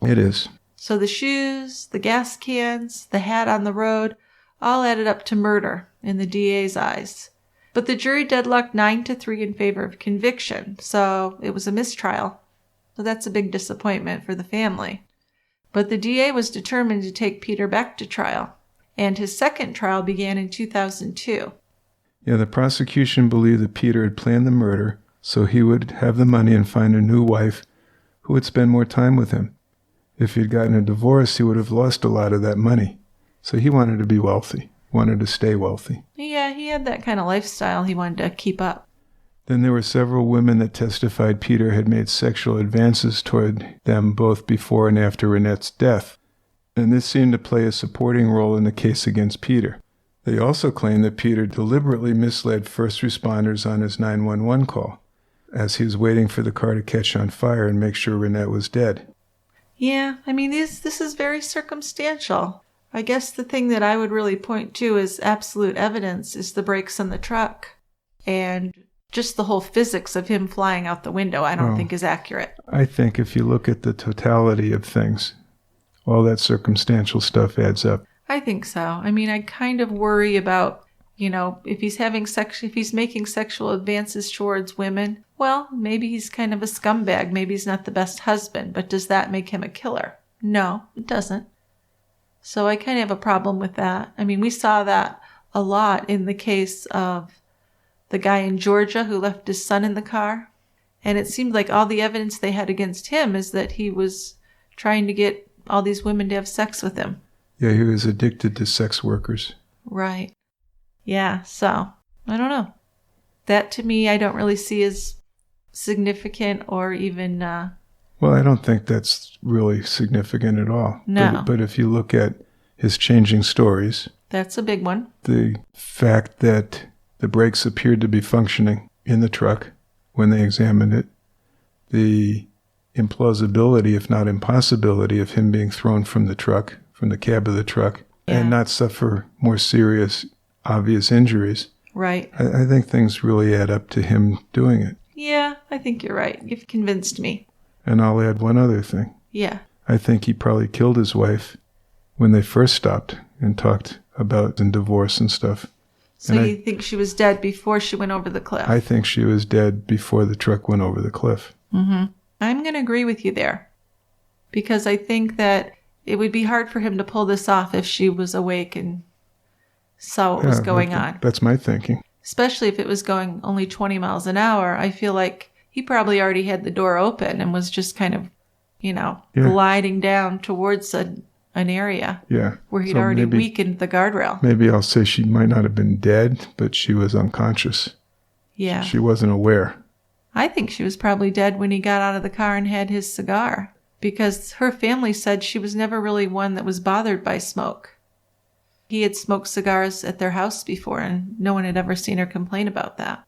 Speaker 8: It is.
Speaker 7: So the shoes, the gas cans, the hat on the road, all added up to murder in the DA's eyes. But the jury deadlocked 9-3 in favor of conviction, so it was a mistrial. So that's a big disappointment for the family. But the DA was determined to take Peter back to trial, and his second trial began in 2002.
Speaker 8: Yeah, the prosecution believed that Peter had planned the murder so he would have the money and find a new wife who would spend more time with him. If he'd gotten a divorce, he would have lost a lot of that money. So he wanted to be wealthy, wanted to stay wealthy.
Speaker 7: Yeah, he had that kind of lifestyle he wanted to keep up.
Speaker 8: Then there were several women that testified Peter had made sexual advances toward them both before and after Rinette's death, and this seemed to play a supporting role in the case against Peter. They also claimed that Peter deliberately misled first responders on his 911 call, as he was waiting for the car to catch on fire and make sure Rinette was dead.
Speaker 7: Yeah, I mean, this is very circumstantial. I guess the thing that I would really point to as absolute evidence is the brakes on the truck, and just the whole physics of him flying out the window I don't think is accurate.
Speaker 8: I think if you look at the totality of things, all that circumstantial stuff adds up.
Speaker 7: I think so. I mean, I kind of worry about, if he's making sexual advances towards women, well, maybe he's kind of a scumbag. Maybe he's not the best husband, but does that make him a killer? No, it doesn't. So I kind of have a problem with that. I mean, we saw that a lot in the case of the guy in Georgia who left his son in the car. And it seemed like all the evidence they had against him is that he was trying to get all these women to have sex with him.
Speaker 8: Yeah, he was addicted to sex workers.
Speaker 7: Right. Yeah, so, I don't know. That to me, I don't really see as significant or even...
Speaker 8: Well, I don't think that's really significant at all.
Speaker 7: No.
Speaker 8: But if you look at his changing stories...
Speaker 7: That's a big one.
Speaker 8: The fact that the brakes appeared to be functioning in the truck when they examined it, the implausibility, if not impossibility, of him being thrown from the truck, from the cab of the truck, and not suffer more serious, obvious injuries.
Speaker 7: Right.
Speaker 8: I think things really add up to him doing it.
Speaker 7: Yeah, I think you're right. You've convinced me.
Speaker 8: And I'll add one other thing.
Speaker 7: Yeah.
Speaker 8: I think he probably killed his wife when they first stopped and talked about and divorce and stuff.
Speaker 7: So you think she was dead before she went over the cliff?
Speaker 8: I think she was dead before the truck went over the cliff.
Speaker 7: Mm-hmm. I'm going to agree with you there. Because I think that it would be hard for him to pull this off if she was awake and saw what was going on.
Speaker 8: That's my thinking.
Speaker 7: Especially if it was going only 20 miles an hour. I feel like he probably already had the door open and was just kind of, gliding down towards an area where he'd already weakened the guardrail.
Speaker 8: Maybe I'll say she might not have been dead, but she was unconscious.
Speaker 7: Yeah.
Speaker 8: She wasn't aware.
Speaker 7: I think she was probably dead when he got out of the car and had his cigar, because her family said she was never really one that was bothered by smoke. He had smoked cigars at their house before, and no one had ever seen her complain about that.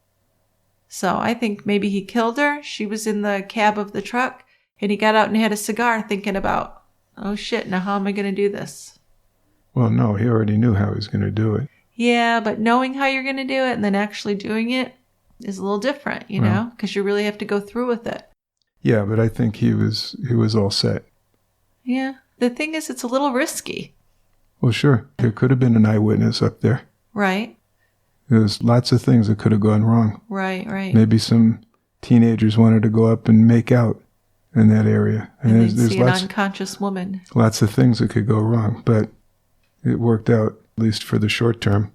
Speaker 7: So I think maybe he killed her. She was in the cab of the truck, and he got out and had a cigar thinking about, oh shit, now how am I going to do this?
Speaker 8: Well, no, he already knew how he was going to do it.
Speaker 7: Yeah, but knowing how you're going to do it and then actually doing it is a little different, know, because you really have to go through with it.
Speaker 8: Yeah, but I think he was all set.
Speaker 7: Yeah. The thing is, it's a little risky.
Speaker 8: Well, sure. There could have been an eyewitness up there.
Speaker 7: Right.
Speaker 8: There's lots of things that could have gone wrong.
Speaker 7: Right.
Speaker 8: Maybe some teenagers wanted to go up and make out in that area.
Speaker 7: And there's see an unconscious woman.
Speaker 8: Lots of things that could go wrong, but it worked out, at least for the short term,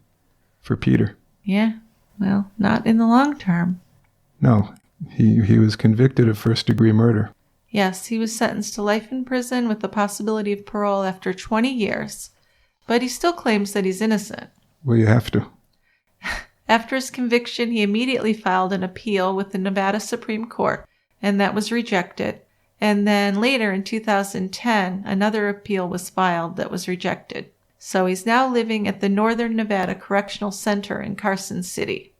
Speaker 8: for Peter.
Speaker 7: Yeah. Well, not in the long term.
Speaker 8: No. He was convicted of first-degree murder.
Speaker 7: Yes, he was sentenced to life in prison with the possibility of parole after 20 years. But he still claims that he's innocent.
Speaker 8: Well, you have to.
Speaker 7: After his conviction, he immediately filed an appeal with the Nevada Supreme Court, and that was rejected. And then later in 2010, another appeal was filed that was rejected. So he's now living at the Northern Nevada Correctional Center in Carson City.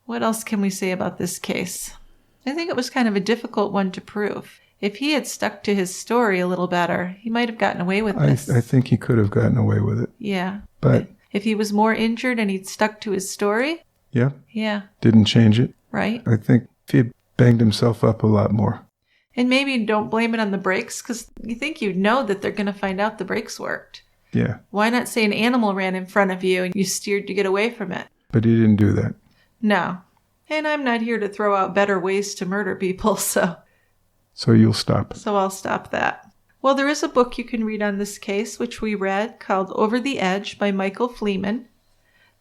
Speaker 7: What else can we say about this case? I think it was kind of a difficult one to prove. If he had stuck to his story a little better, he might have gotten away with this.
Speaker 8: I think he could have gotten away with it.
Speaker 7: Yeah.
Speaker 8: But
Speaker 7: if he was more injured and he'd stuck to his story?
Speaker 8: Yeah. Didn't change it.
Speaker 7: Right.
Speaker 8: I think if he had banged himself up a lot more.
Speaker 7: And maybe don't blame it on the brakes, because you think you'd know that they're going to find out the brakes worked.
Speaker 8: Yeah.
Speaker 7: Why not say an animal ran in front of you and you steered to get away from it?
Speaker 8: But he didn't do that.
Speaker 7: No. And I'm not here to throw out better ways to murder people, so
Speaker 8: you'll stop.
Speaker 7: So I'll stop that. Well, there is a book you can read on this case, which we read, called Over the Edge by Michael Fleeman.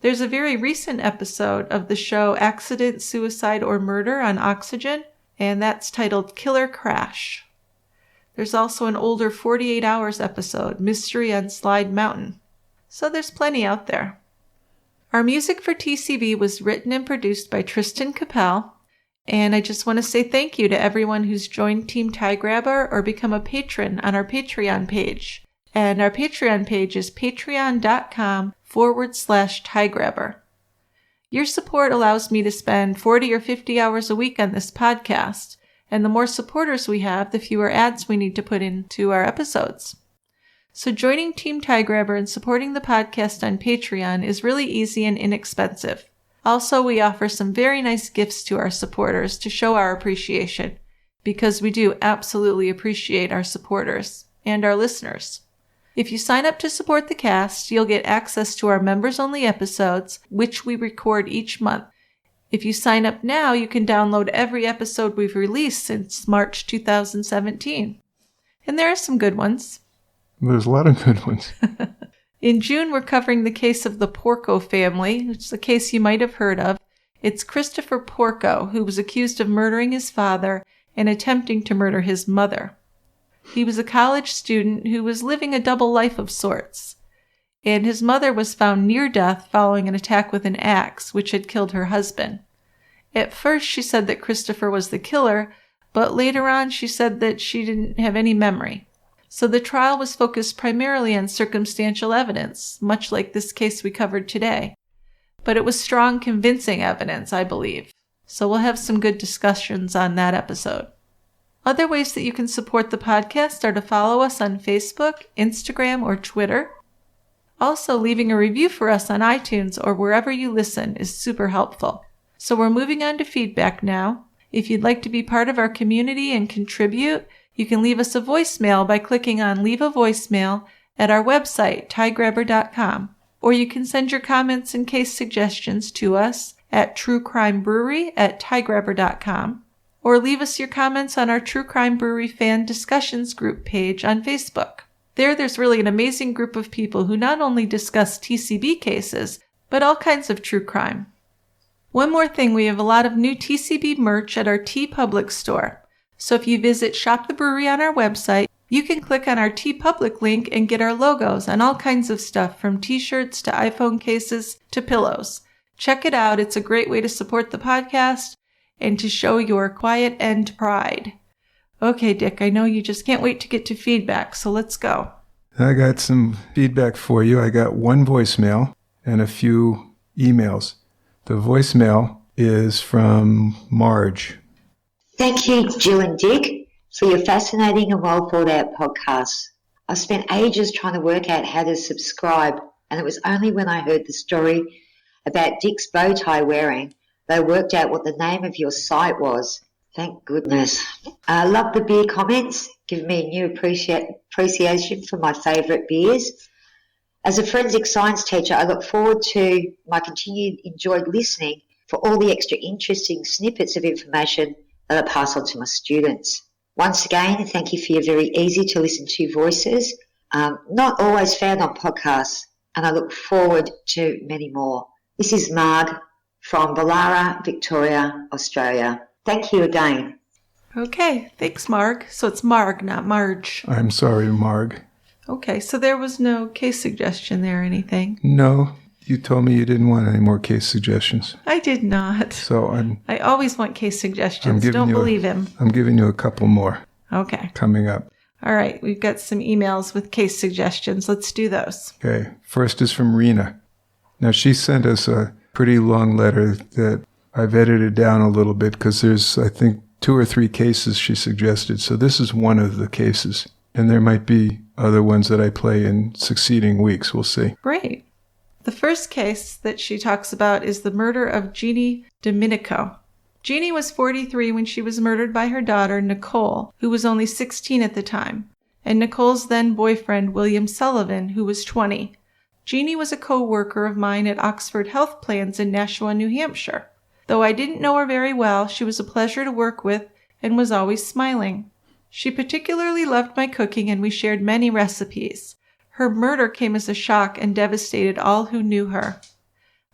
Speaker 7: There's a very recent episode of the show Accident, Suicide, or Murder on Oxygen, and that's titled Killer Crash. There's also an older 48 Hours episode, Mystery on Slide Mountain. So there's plenty out there. Our music for TCB was written and produced by Tristan Capel, and I just want to say thank you to everyone who's joined Team Tie Grabber or become a patron on our Patreon page. And our Patreon page is patreon.com/tiegrabber. Your support allows me to spend 40 or 50 hours a week on this podcast, and the more supporters we have, the fewer ads we need to put into our episodes. So joining Team Tie Grabber and supporting the podcast on Patreon is really easy and inexpensive. Also, we offer some very nice gifts to our supporters to show our appreciation, because we do absolutely appreciate our supporters and our listeners. If you sign up to support the cast, you'll get access to our members-only episodes, which we record each month. If you sign up now, you can download every episode we've released since March 2017. And there are some good ones.
Speaker 8: There's a lot of good ones.
Speaker 7: In June, we're covering the case of the Porco family, which is a case you might have heard of. It's Christopher Porco, who was accused of murdering his father and attempting to murder his mother. He was a college student who was living a double life of sorts, and his mother was found near death following an attack with an axe, which had killed her husband. At first, she said that Christopher was the killer, but later on she said that she didn't have any memory. So the trial was focused primarily on circumstantial evidence, much like this case we covered today. But it was strong, convincing evidence, I believe. So we'll have some good discussions on that episode. Other ways that you can support the podcast are to follow us on Facebook, Instagram, or Twitter. Also, leaving a review for us on iTunes or wherever you listen is super helpful. So we're moving on to feedback now. If you'd like to be part of our community and contribute, you can leave us a voicemail by clicking on Leave a Voicemail at our website, tiegrabber.com. Or you can send your comments and case suggestions to us at truecrimebrewery@tiegrabber.com. Or leave us your comments on our True Crime Brewery fan discussions group page on Facebook. There's really an amazing group of people who not only discuss TCB cases, but all kinds of true crime. One more thing, we have a lot of new TCB merch at our TeePublic store. So if you visit Shop the Brewery on our website, you can click on our TeePublic link and get our logos on all kinds of stuff, from t-shirts to iPhone cases to pillows. Check it out. It's a great way to support the podcast and to show your quiet end pride. Okay, Dick, I know you just can't wait to get to feedback, so let's go.
Speaker 8: I got some feedback for you. I got one voicemail and a few emails. The voicemail is from Marge.
Speaker 9: Thank you, Jill and Dick, for your fascinating and well thought out podcasts. I spent ages trying to work out how to subscribe, and it was only when I heard the story about Dick's bow tie wearing that I worked out what the name of your site was. Thank goodness. I love the beer comments, giving me a new appreciation for my favourite beers. As a forensic science teacher, I look forward to my continued enjoyed listening for all the extra interesting snippets of information that I pass on to my students. Once again, thank you for your very easy to listen to voices, not always found on podcasts, and I look forward to many more. This is Marg from Ballara, Victoria, Australia. Thank you again.
Speaker 7: Okay, thanks, Marg. So it's Marg, not Marge.
Speaker 8: I'm sorry, Marg.
Speaker 7: Okay, so there was no case suggestion there or anything?
Speaker 8: No, you told me you didn't want any more case suggestions.
Speaker 7: I did not.
Speaker 8: So
Speaker 7: I always want case suggestions. Don't believe him.
Speaker 8: I'm giving you a couple more.
Speaker 7: Okay.
Speaker 8: Coming up.
Speaker 7: All right, we've got some emails with case suggestions. Let's do those.
Speaker 8: Okay, first is from Rena. Now, she sent us a pretty long letter that I've edited down a little bit because there's, I think, 2 or 3 cases she suggested. So this is one of the cases. And there might be other ones that I play in succeeding weeks. We'll see.
Speaker 7: Great. The first case that she talks about is the murder of Jeannie Domenico. Jeannie was 43 when she was murdered by her daughter, Nicole, who was only 16 at the time, and Nicole's then boyfriend, William Sullivan, who was 20. Jeannie was a co-worker of mine at Oxford Health Plans in Nashua, New Hampshire. Though I didn't know her very well, she was a pleasure to work with and was always smiling. She particularly loved my cooking and we shared many recipes. Her murder came as a shock and devastated all who knew her.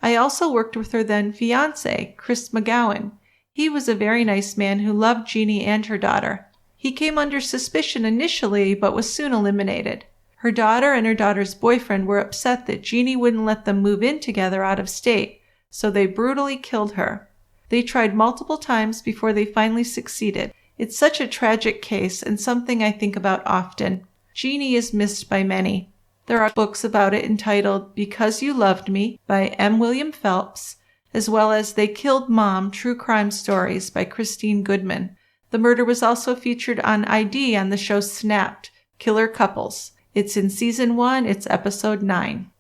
Speaker 7: I also worked with her then fiancé, Chris McGowan. He was a very nice man who loved Jeannie and her daughter. He came under suspicion initially but was soon eliminated. Her daughter and her daughter's boyfriend were upset that Jeannie wouldn't let them move in together out of state, so they brutally killed her. They tried multiple times before they finally succeeded. It's such a tragic case and something I think about often. Jeannie is missed by many. There are books about it entitled Because You Loved Me by M. William Phelps, as well as They Killed Mom, True Crime Stories by Christine Goodman. The murder was also featured on ID on the show Snapped, Killer Couples. It's in Season 1, it's Episode 9.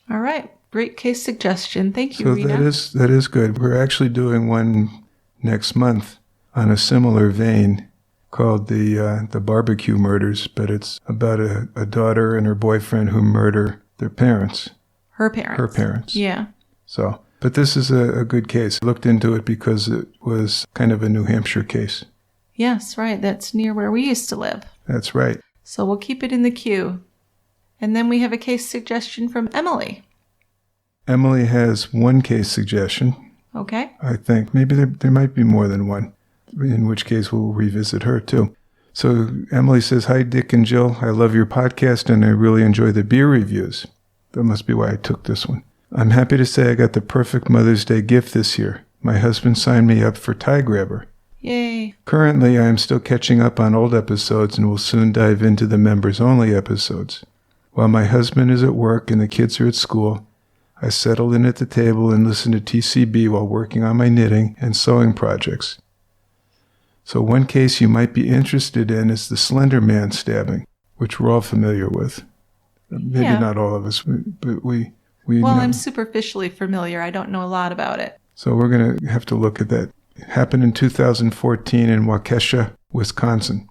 Speaker 7: All right, great case suggestion. Thank you, Rena.
Speaker 8: So that is good. We're actually doing one next month on a similar vein called the barbecue murders, but it's about a daughter and her boyfriend who murder their parents.
Speaker 7: Her parents. Yeah.
Speaker 8: So, but this is a good case. I looked into it because it was kind of a New Hampshire case.
Speaker 7: Yes, right. That's near where we used to live.
Speaker 8: That's right.
Speaker 7: So we'll keep it in the queue. And then we have a case suggestion from Emily.
Speaker 8: Emily has one case suggestion.
Speaker 7: Okay.
Speaker 8: I think. Maybe there might be more than one, in which case we'll revisit her too. So Emily says, "Hi, Dick and Jill. I love your podcast and I really enjoy the beer reviews." That must be why I took this one. "I'm happy to say I got the perfect Mother's Day gift this year. My husband signed me up for Tie Grabber.
Speaker 7: Yay.
Speaker 8: Currently, I am still catching up on old episodes and will soon dive into the members-only episodes. While my husband is at work and the kids are at school, I settle in at the table and listen to TCB while working on my knitting and sewing projects. So one case you might be interested in is the Slender Man stabbing, which we're all familiar with. Maybe not all of us, but we know.
Speaker 7: Well, I'm superficially familiar. I don't know a lot about it.
Speaker 8: So we're going to have to look at that. It happened in 2014 in Waukesha, Wisconsin.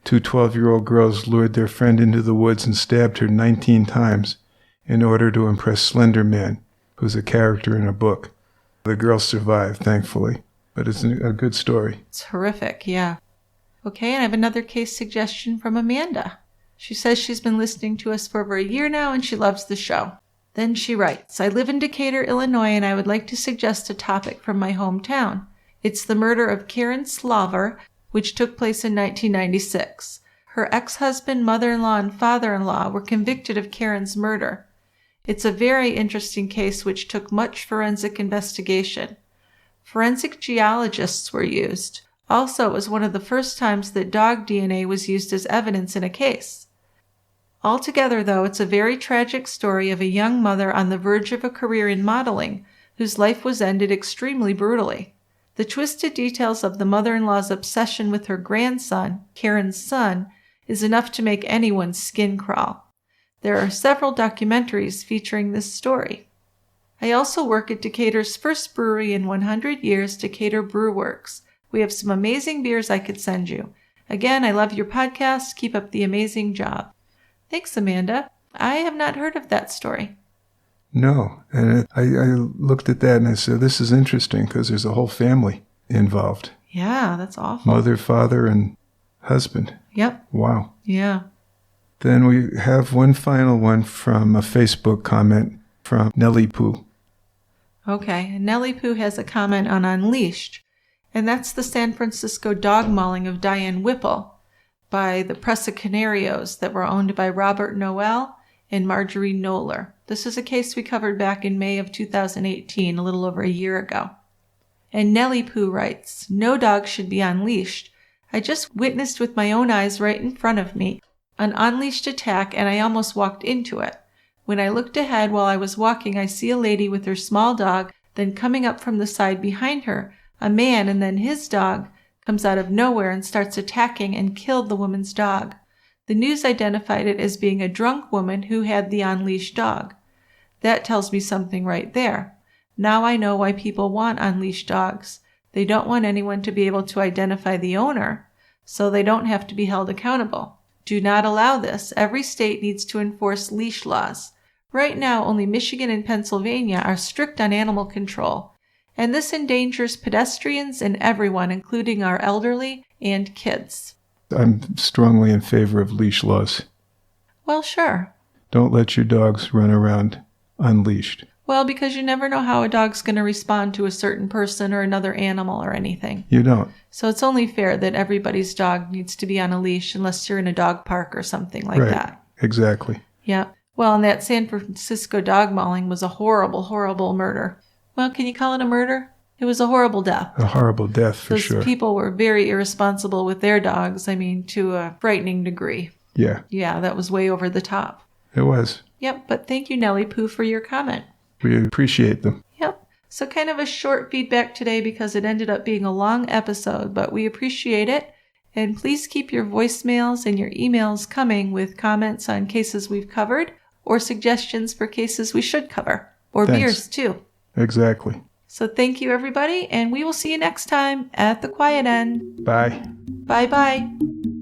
Speaker 8: 2 12-year-old girls lured their friend into the woods and stabbed her 19 times in order to impress Slender Man, who's a character in a book. The girls survived, thankfully, but it's a good story.
Speaker 7: It's horrific, yeah. Okay, and I have another case suggestion from Amanda. She says she's been listening to us for over a year now and she loves the show. Then she writes, "I live in Decatur, Illinois, and I would like to suggest a topic from my hometown. It's the murder of Karen Slaver, which took place in 1996. Her ex-husband, mother-in-law, and father-in-law were convicted of Karen's murder. It's a very interesting case which took much forensic investigation. Forensic geologists were used. Also, it was one of the first times that dog DNA was used as evidence in a case. Altogether, though, it's a very tragic story of a young mother on the verge of a career in modeling, whose life was ended extremely brutally. The twisted details of the mother-in-law's obsession with her grandson, Karen's son, is enough to make anyone's skin crawl. There are several documentaries featuring this story. I also work at Decatur's first brewery in 100 years, Decatur Brew Works. We have some amazing beers I could send you. Again, I love your podcast. Keep up the amazing job." Thanks, Amanda. I have not heard of that story.
Speaker 8: No. And I looked at that and I said, this is interesting because there's a whole family involved.
Speaker 7: Yeah, that's awful.
Speaker 8: Mother, father, and husband.
Speaker 7: Yep.
Speaker 8: Wow.
Speaker 7: Yeah.
Speaker 8: Then we have one final one from a Facebook comment from Nellie Pooh.
Speaker 7: Okay, Nellie Pooh has a comment on Unleashed, and that's the San Francisco dog mauling of Diane Whipple by the Presa Canarios that were owned by Robert Noel and Marjorie Knoller. This is a case we covered back in May of 2018, a little over a year ago. And Nellie Pooh writes, "No dog should be unleashed. I just witnessed with my own eyes right in front of me an unleashed attack, and I almost walked into it. When I looked ahead while I was walking, I see a lady with her small dog, then coming up from the side behind her, a man, and then his dog comes out of nowhere and starts attacking and killed the woman's dog. The news identified it as being a drunk woman who had the unleashed dog. That tells me something right there. Now I know why people want unleashed dogs. They don't want anyone to be able to identify the owner, so they don't have to be held accountable. Do not allow this. Every state needs to enforce leash laws. Right now, only Michigan and Pennsylvania are strict on animal control, and this endangers pedestrians and everyone, including our elderly and kids."
Speaker 8: I'm strongly in favor of leash laws.
Speaker 7: Well, sure.
Speaker 8: Don't let your dogs run around unleashed.
Speaker 7: Well, because you never know how a dog's going to respond to a certain person or another animal or anything.
Speaker 8: You don't.
Speaker 7: So it's only fair that everybody's dog needs to be on a leash unless you're in a dog park or something like
Speaker 8: Right.
Speaker 7: that.
Speaker 8: Exactly.
Speaker 7: Yeah. Well, and that San Francisco dog mauling was a horrible, horrible murder. Well, can you call it a murder? It was a horrible death.
Speaker 8: A horrible death for
Speaker 7: Those
Speaker 8: sure.
Speaker 7: people were very irresponsible with their dogs. I mean, to a frightening degree.
Speaker 8: Yeah,
Speaker 7: Yeah, that was way over the top.
Speaker 8: it was.
Speaker 7: Yep, but thank you, Nellie Pooh, for your comment.
Speaker 8: We appreciate them.
Speaker 7: Yep. So kind of a short feedback today because it ended up being a long episode, but we appreciate it. And please keep your voicemails and your emails coming with comments on cases we've covered or suggestions for cases we should cover. Or
Speaker 8: Thanks.
Speaker 7: beers, too.
Speaker 8: Exactly.
Speaker 7: So thank you, everybody, and we will see you next time at the Quiet End.
Speaker 8: Bye.
Speaker 7: Bye-bye.